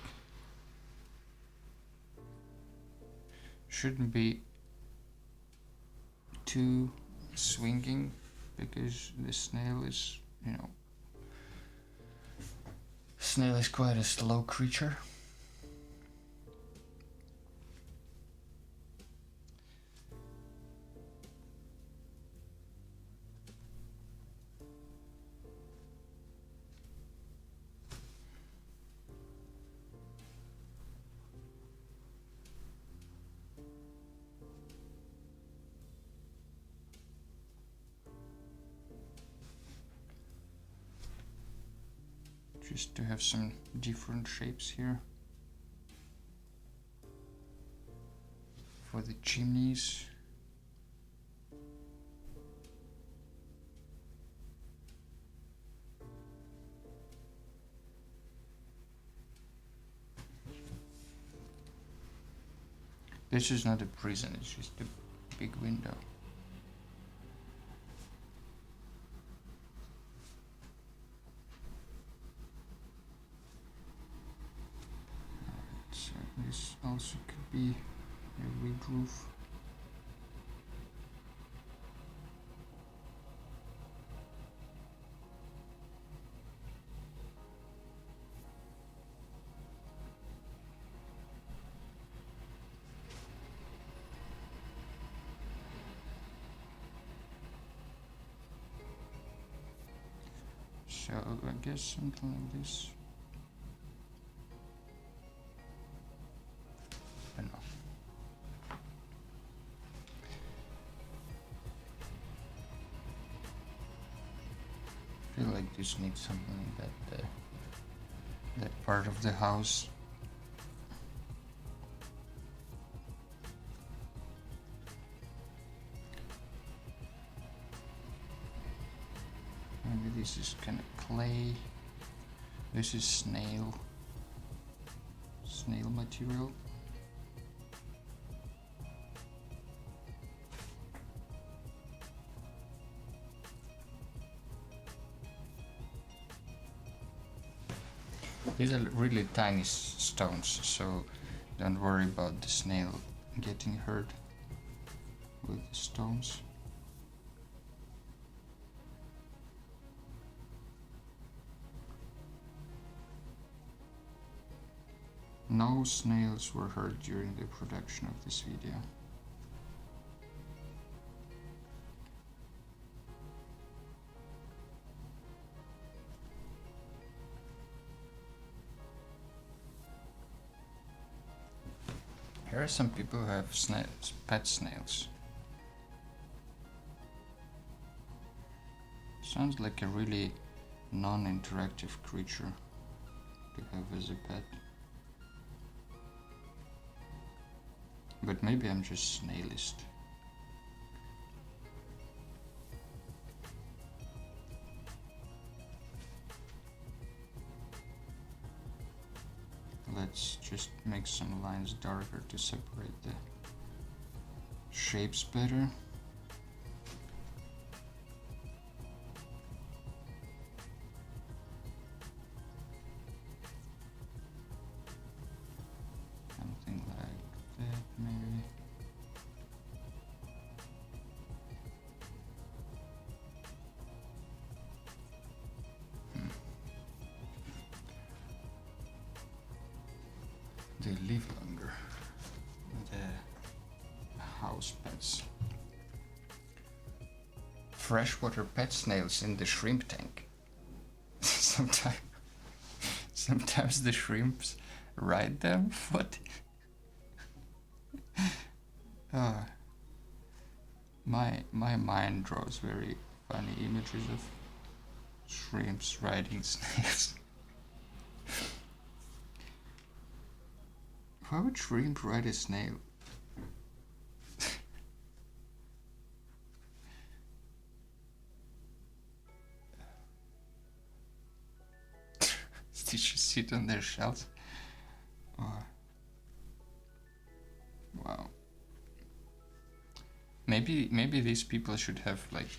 S1: Shouldn't be too swinging because the snail is, you know, snail is quite a slow creature. Just to have some different shapes here for the chimneys. This is not a prison, it's just a big window. So this also could be a reed roof. So I guess something like this. Enough. I feel like this needs something that part of the house. Maybe this is kind of clay. This is snail material. These are really tiny stones, so don't worry about the snail getting hurt with the stones. No snails were hurt during the production of this video. Here are some people who have snails, pet snails. Sounds like a really non-interactive creature to have as a pet. But maybe I'm just snailist. Let's just make some lines darker to separate the shapes better. Something like that, maybe. They live longer. The house pets. Freshwater pet snails in the shrimp tank. Sometimes the shrimps ride them. What? My mind draws very funny images of shrimps riding snails. Why would shrimp ride a snail? Did you sit on their shells? Oh. Wow. Maybe these people should have like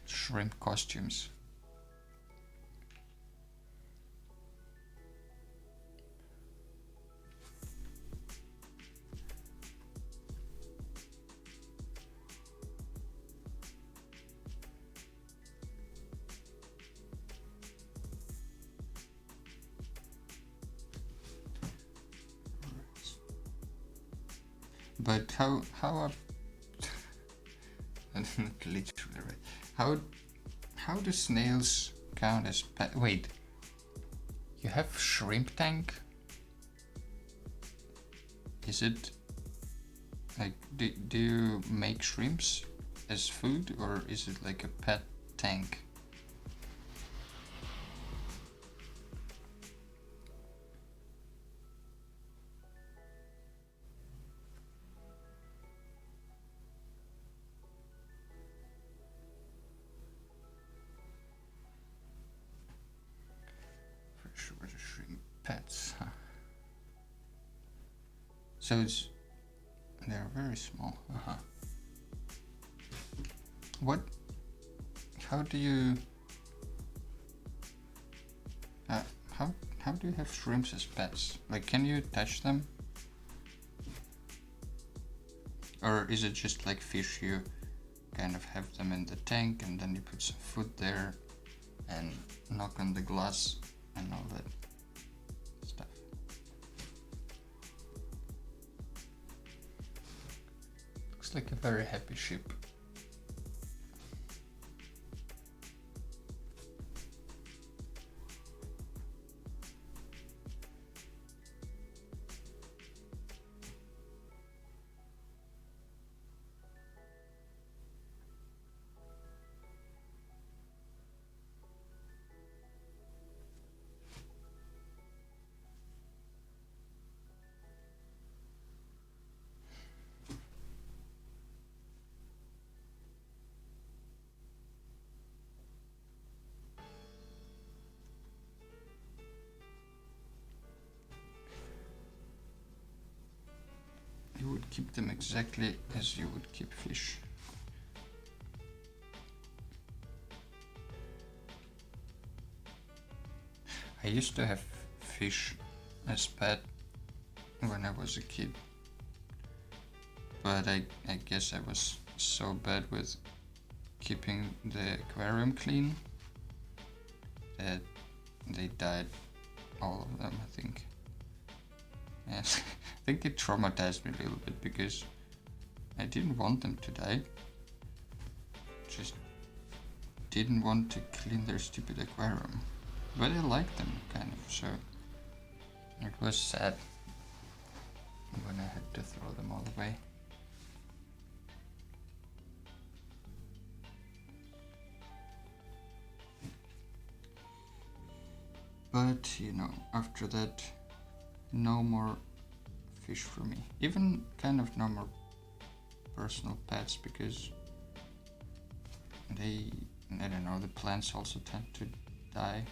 S1: shrimp costumes. But how literally right. How do snails count as pet? Wait, you have shrimp tank? Is it like do you make shrimps as food, or is it like a pet tank? Freshwater shrimp pets, huh? So they're very small. What? How do you? How do you have shrimps as pets? Like, can you touch them? Or is it just like fish? You kind of have them in the tank, and then you put some food there, and knock on the glass, and all that stuff. Looks like a very happy ship. You would keep them exactly as you would keep fish. I used to have fish as pet when I was a kid, but I guess I was so bad with keeping the aquarium clean that they died, all of them, I think. Yes, I think it traumatized me a little bit because I didn't want them to die. Just didn't want to clean their stupid aquarium. But I liked them, kind of, so it was sad when I had to throw them all away. But, you know, after that, no more fish for me. Even kind of no more personal pets, because they, I don't know, the plants also tend to die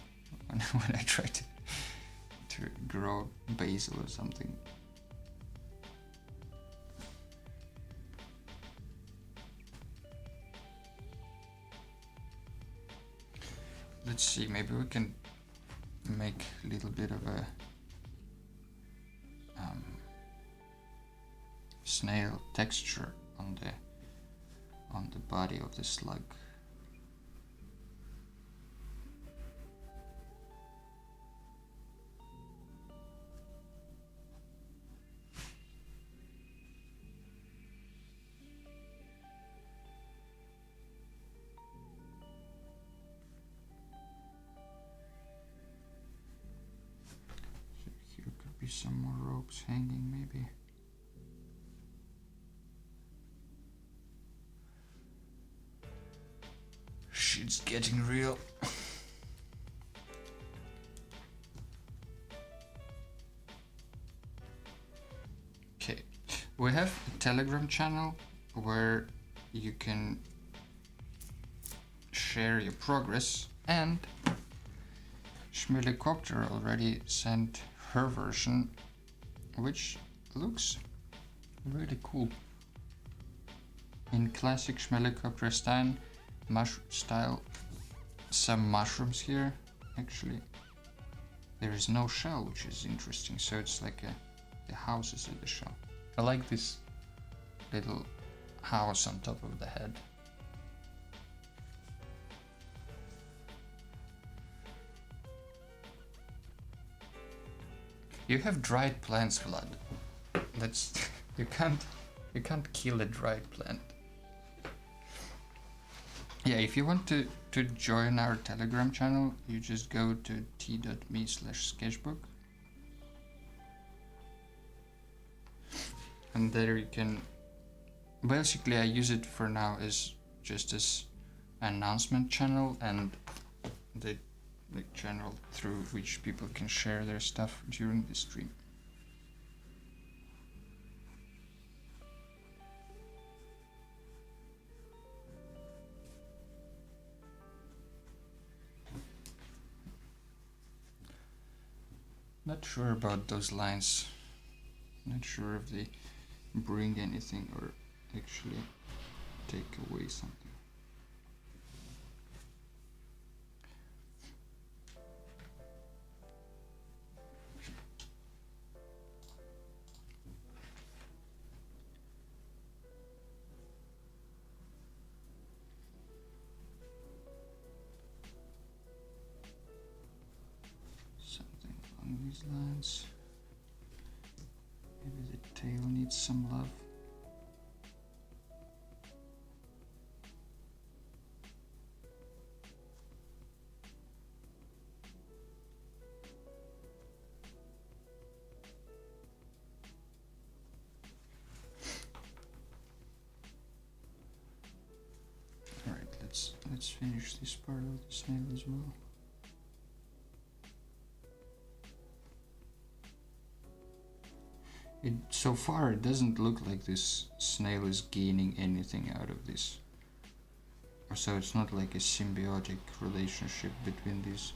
S1: when I try to grow basil or something. Let's see, maybe we can make a little bit of a snail texture on the body of the slug. So here could be some more ropes hanging, maybe. Shit's getting real. Okay, we have a Telegram channel where you can share your progress, and Schmelicopter already sent her version, which looks really cool. In classic Schmelicopter style, some mushrooms here. Actually, there is no shell, which is interesting, so it's like the houses of the shell. I like this little house on top of the head. You have dried plants, Vlad. That's you can't kill a dried plant. Yeah, if you want to join our Telegram channel, you just go to t.me/sketchbook. And there you can, basically I use it for now as just as announcement channel and the channel through which people can share their stuff during the stream. Not sure about those lines. Not sure if they bring anything or actually take away something. Something along these lines. Maybe the tail needs some love. Alright, let's finish this part of the snail as well. So far it doesn't look like this snail is gaining anything out of this. So it's not like a symbiotic relationship between these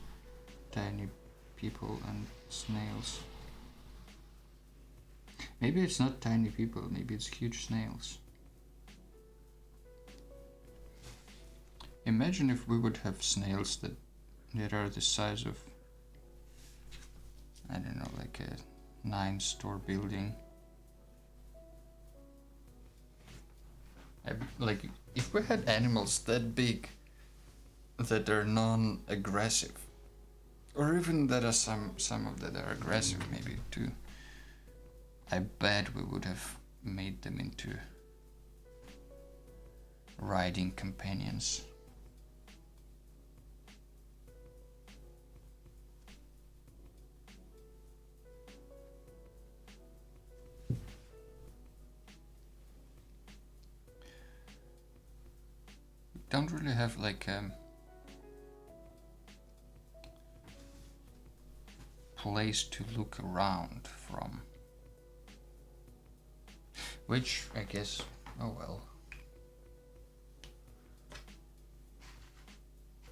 S1: tiny people and snails. Maybe it's not tiny people, maybe it's huge snails. Imagine if we would have snails that are the size of, I don't know, like a 9-store building. Like, if we had animals that big that are non-aggressive, or even that are some of that are aggressive maybe too, I bet we would have made them into riding companions. Don't really have like place to look around from. Which, I guess, oh well.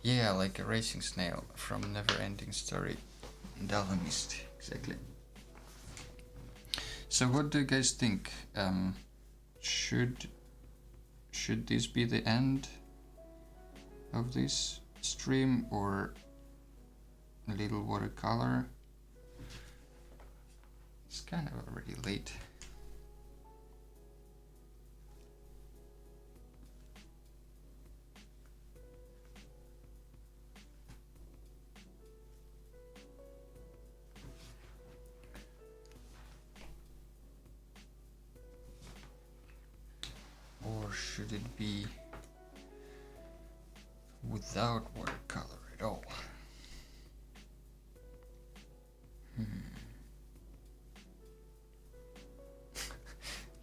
S1: Yeah, like a racing snail from Never-Ending Story. Dalhamist, exactly. So what do you guys think? Should this be the end of this stream, or a little watercolor? It's kind of already late. Or should it be without watercolor at all?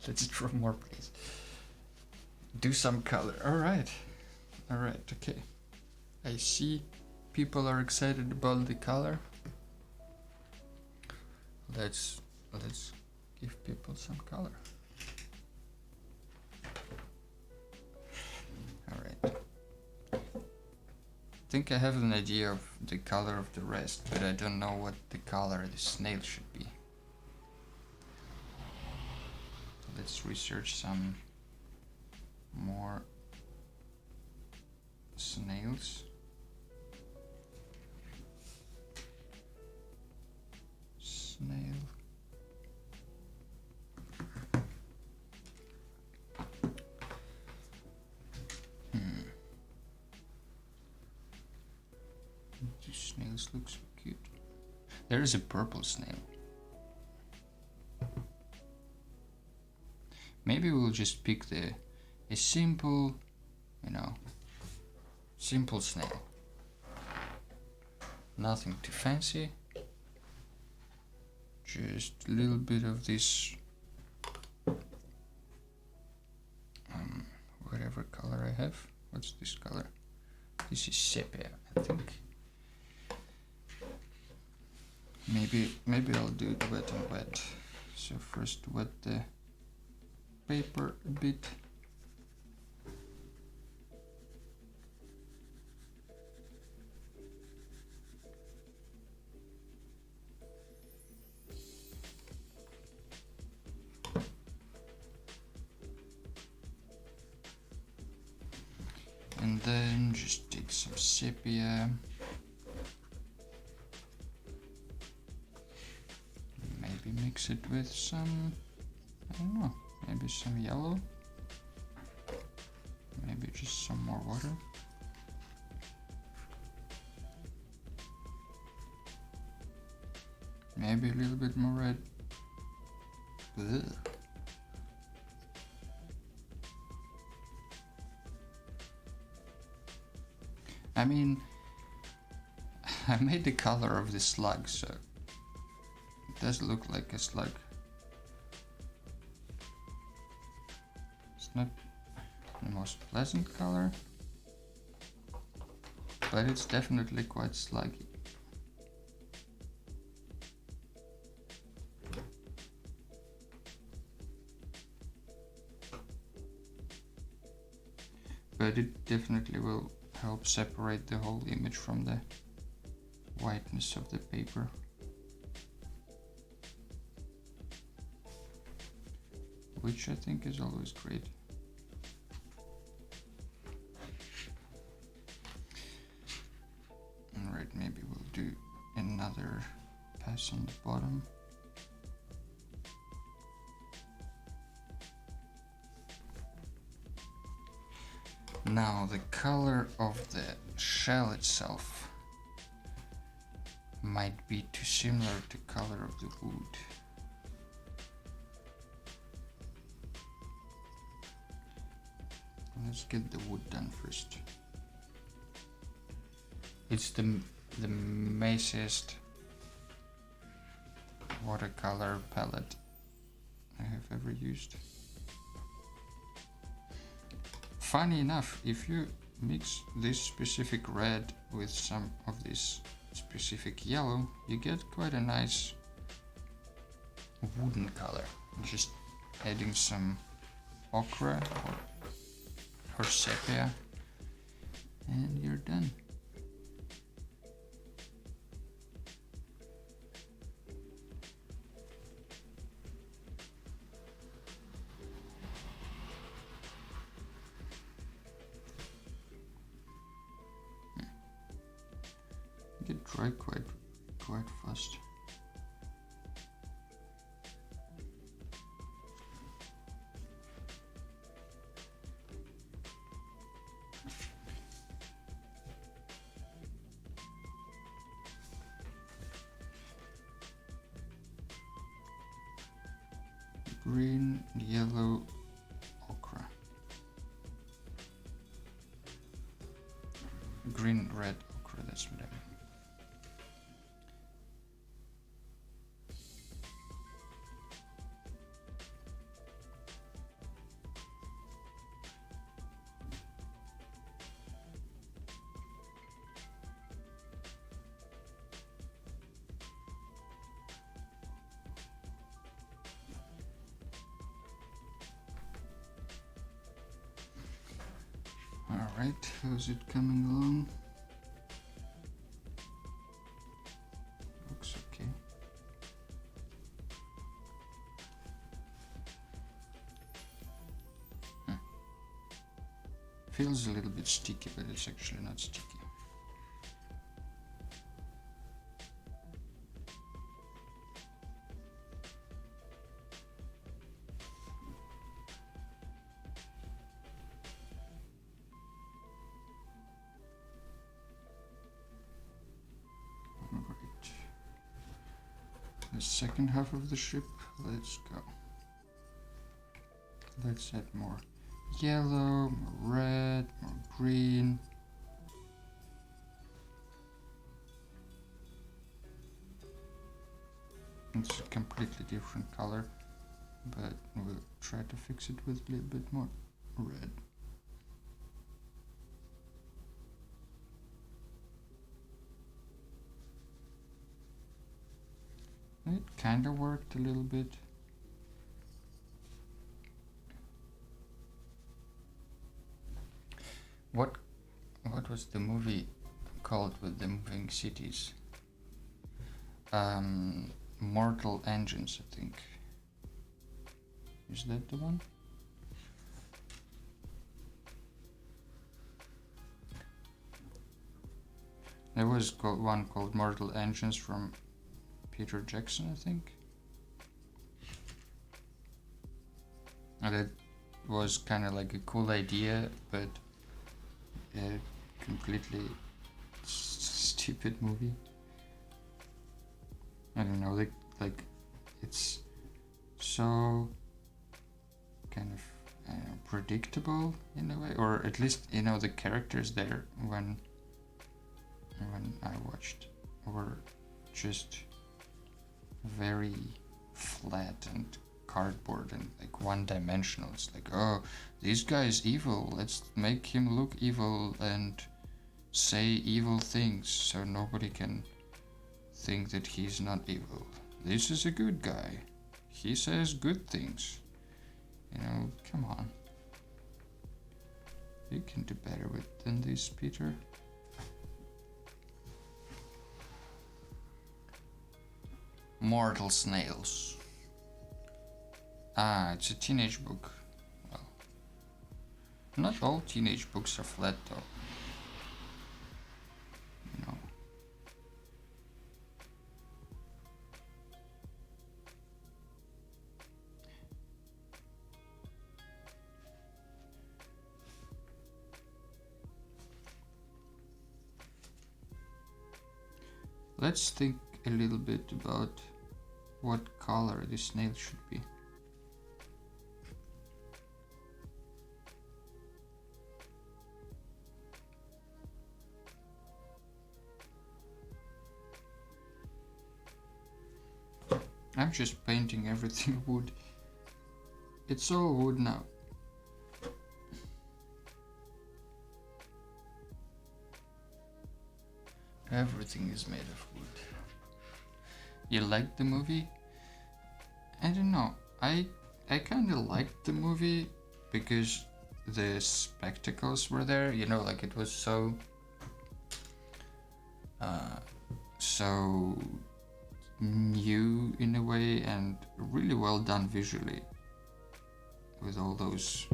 S1: Let's draw more, please. Do some color. Alright, okay. I see people are excited about the color. Let's give people some color. Alright. I think I have an idea of the color of the rest, but I don't know what the color of the snail should be. Let's research some more snails. Snail. These snails look so cute. There is a purple snail. Maybe we'll just pick a simple, simple snail. Nothing too fancy. Just a little bit of this, whatever color I have. What's this color? This is sepia, I think. Maybe I'll do it wet and wet. So first wet the paper a bit. And then just take some sepia. Maybe mix it with some, I don't know, maybe some yellow. Maybe just some more water. Maybe a little bit more red. Ugh. I mean, I made the color of the slug, so it does look like a slug. It's not the most pleasant color, but it's definitely quite sluggy. But it definitely will help separate the whole image from the whiteness of the paper. Which I think is always great. Alright, maybe we'll do another pass on the bottom. Now the color of the shell itself might be too similar to color of the wood. Let's get the wood done first. It's the messiest watercolor palette I have ever used. Funny enough, if you mix this specific red with some of this specific yellow, you get quite a nice wooden color. Just adding some ochre or sepia, and you're done. Get dry quite fast. Green, yellow, ochre. Green, red, ochre, that's what I mean. Alright, how's it coming along? Looks okay. Feels a little bit sticky, but it's actually not sticky. The second half of the ship, let's go. Let's add more yellow, more red, more green. It's a completely different color, but we'll try to fix it with a little bit more red. It kind of worked a little bit. What was the movie called with the moving cities? Mortal Engines, I think. Is that the one? There was one called Mortal Engines from Peter Jackson, I think. And that was kind of like a cool idea, but a completely stupid movie. I don't know, like it's so kind of predictable in a way, or at least the characters there when I watched were just very flat and cardboard and like one-dimensional. It's like, oh, this guy is evil, let's make him look evil and say evil things so nobody can think that he's not evil. This is a good guy, he says good things. Come on, you can do better than this, Peter. Mortal Snails. Ah, it's a teenage book. Well, not all teenage books are flat though. Let's think a little bit about what color this snail should be. I'm just painting everything wood. It's all wood now. Everything is made of wood. You liked the movie? I don't know. I kind of liked the movie because the spectacles were there. You know, like it was so new in a way and really well done visually, with all those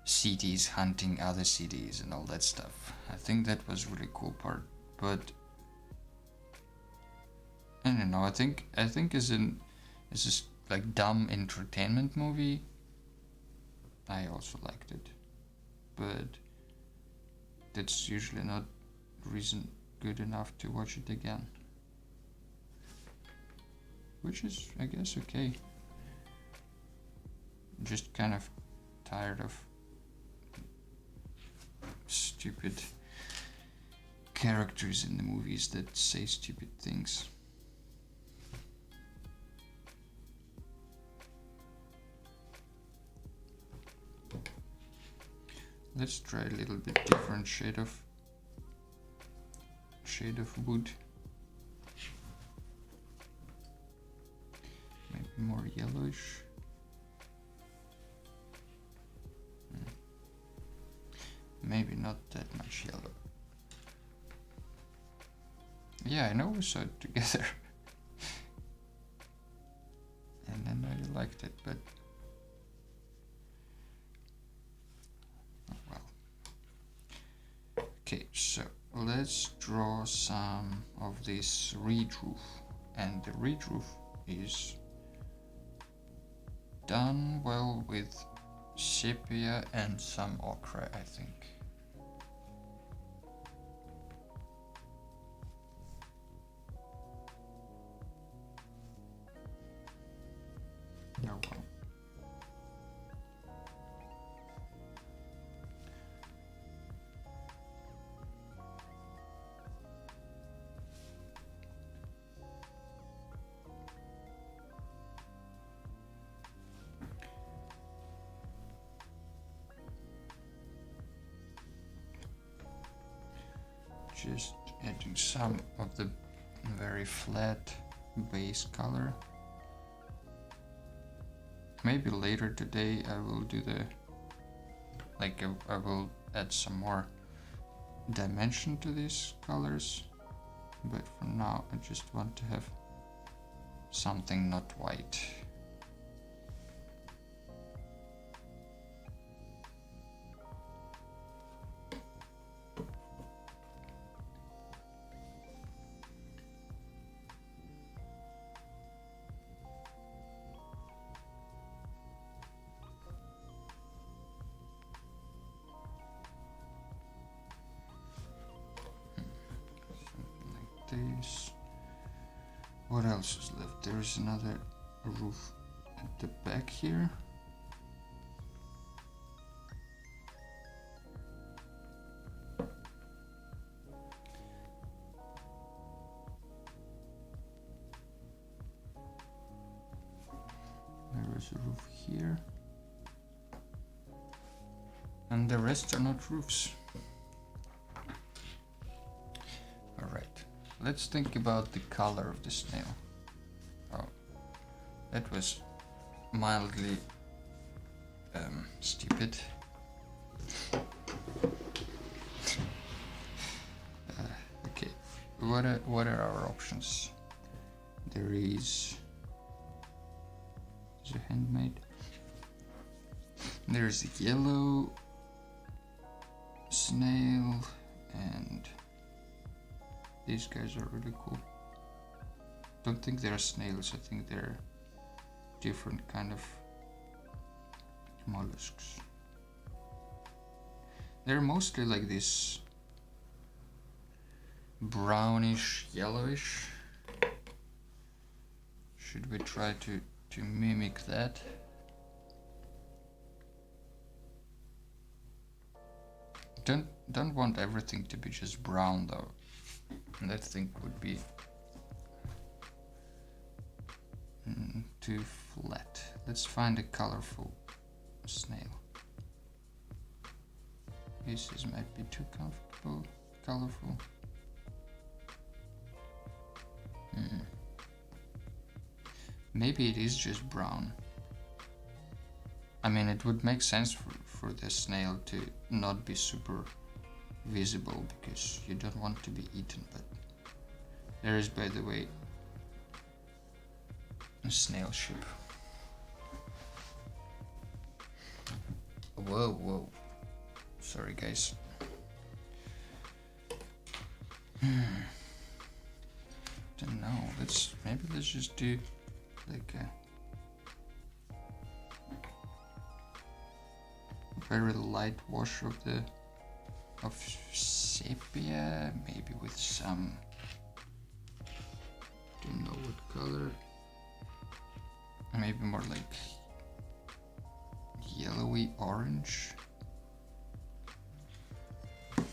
S1: cities hunting other cities and all that stuff. I think that was really cool part. But I don't know. I think as a like dumb entertainment movie, I also liked it, but that's usually not reason good enough to watch it again, which is, I guess, okay. I'm just kind of tired of stupid characters in the movies that say stupid things. Let's try a little bit different shade of wood. Maybe more yellowish. Maybe not that much yellow. Yeah, I know we saw it together. And then I liked it, but oh well. Okay, so let's draw some of this reed roof. And the reed roof is done well with sepia and some ochre, I think. Oh well. Just adding some of the very flat base color. Maybe later today I will do the, like I will add some more dimension to these colors, but for now I just want to have something not white. This. What else is left? There is another roof at the back here. There is a roof here. And the rest are not roofs. Alright. Let's think about the color of the snail. Oh, that was mildly stupid. Okay, what are our options? There is a handmade. There's a yellow snail and these guys are really cool. Don't think they're snails, I think they're different kind of mollusks. They're mostly like this brownish, yellowish. Should we try to mimic that? Don't want everything to be just brown though. And I think would be too flat. Let's find a colorful snail. This might be too colorful. Maybe it is just brown. I mean, it would make sense for the snail to not be super visible because you don't want to be eaten, but there is, by the way, a snail ship. Whoa, whoa. Sorry, guys. Don't know. Maybe let's just do like a very light wash of sepia, maybe with some, don't know what color, maybe more like yellowy orange. I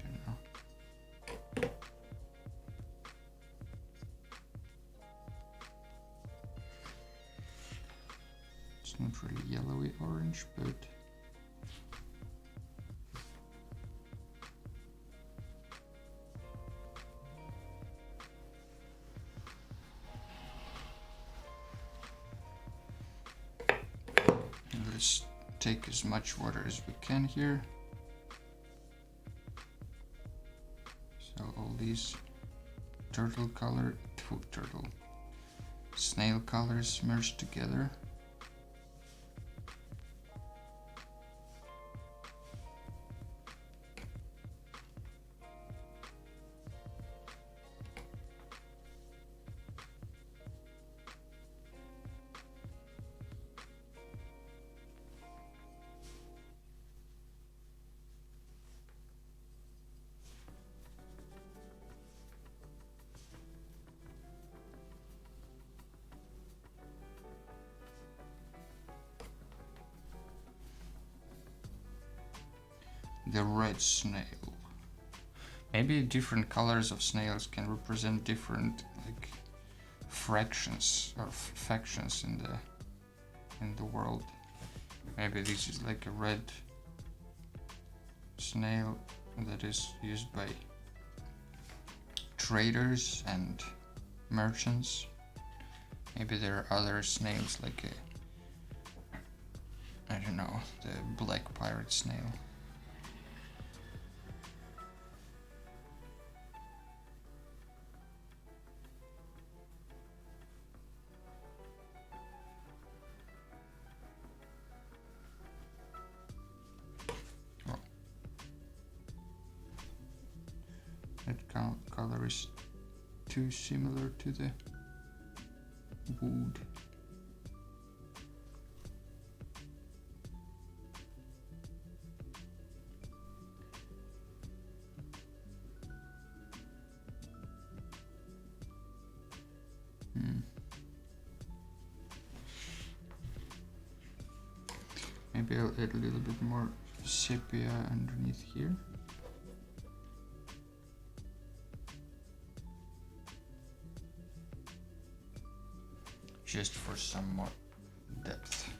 S1: don't know. It's not really yellowy orange, but let's take as much water as we can here. So all these snail colors merged together. The red snail. Maybe different colors of snails can represent different like fractions or factions in the world. Maybe this is like a red snail that is used by traders and merchants. Maybe there are other snails like I don't know, the black pirate snail. That color is too similar to the wood. Maybe I'll add a little bit more sepia underneath here. Just for some more depth.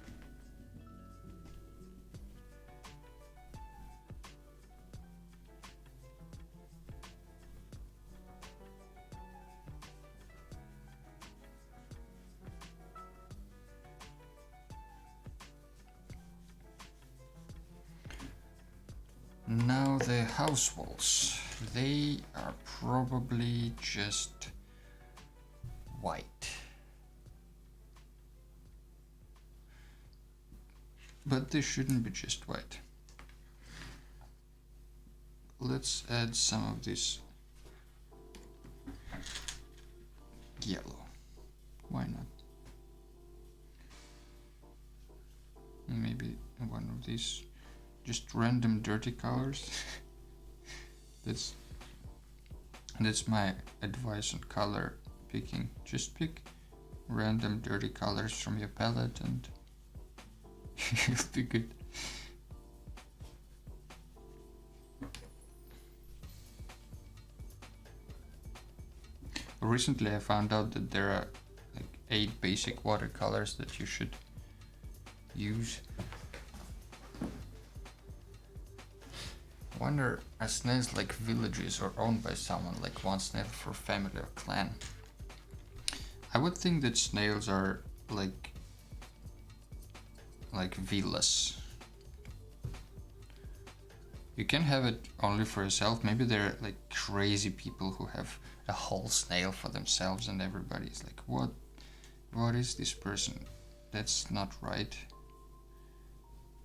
S1: Now the house walls, they are probably just white. But they shouldn't be just white. Let's add some of this yellow. Why not? Maybe one of these just random dirty colors. That's my advice on color picking. Just pick random dirty colors from your palette and it'll be good. Recently I found out that there are like 8 basic watercolors that you should use. Wonder, are snails like villages or owned by someone, like one snail for family or clan? I would think that snails are like villas. You can have it only for yourself. Maybe they're like crazy people who have a whole snail for themselves and everybody's like, what is this person? That's not right.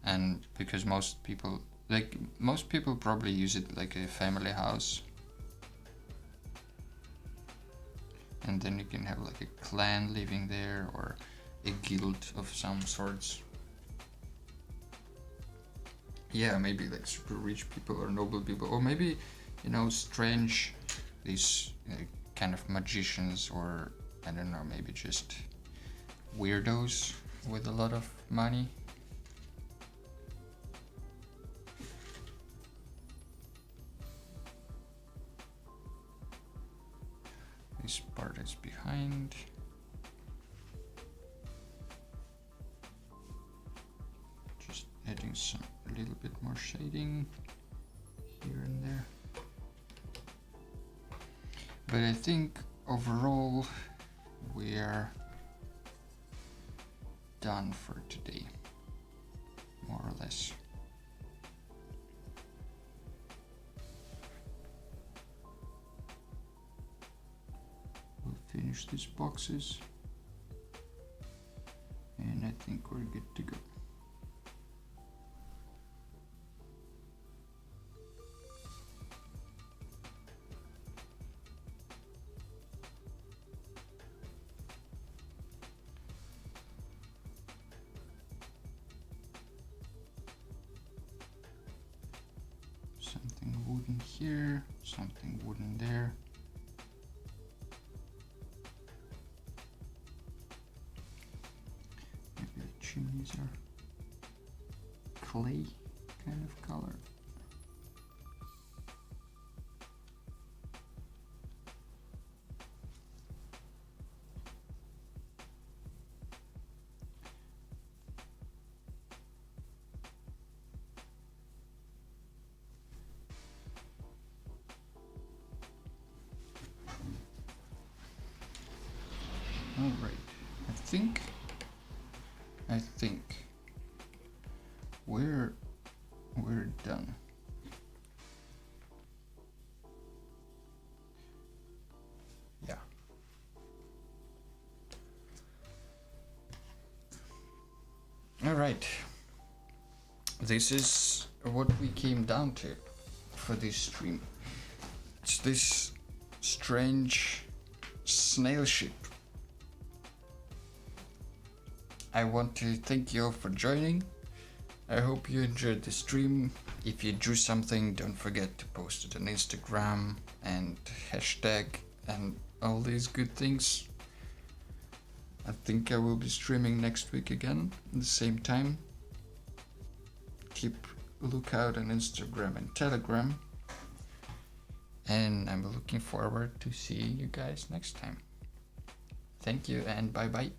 S1: And because most people probably use it like a family house. And then you can have like a clan living there or a guild of some sorts. Yeah, maybe like super rich people or noble people, or maybe, you know, strange, these kind of magicians, or I don't know, maybe just weirdos with a lot of money. This part is behind. Just adding a little bit more shading here and there. But I think overall we're done for today, more or less. We'll finish these boxes and I think we're good to go. Something wooden here, something wooden there. Maybe the chimneys are clay kind of color. All right, I think we're done. Yeah. All right. This is what we came down to for this stream. It's this strange snail ship. I want to thank you all for joining. I hope you enjoyed the stream. If you drew something, don't forget to post it on Instagram and hashtag and all these good things. I think I will be streaming next week again at the same time. Keep a lookout on Instagram and Telegram. And I'm looking forward to seeing you guys next time. Thank you and bye bye.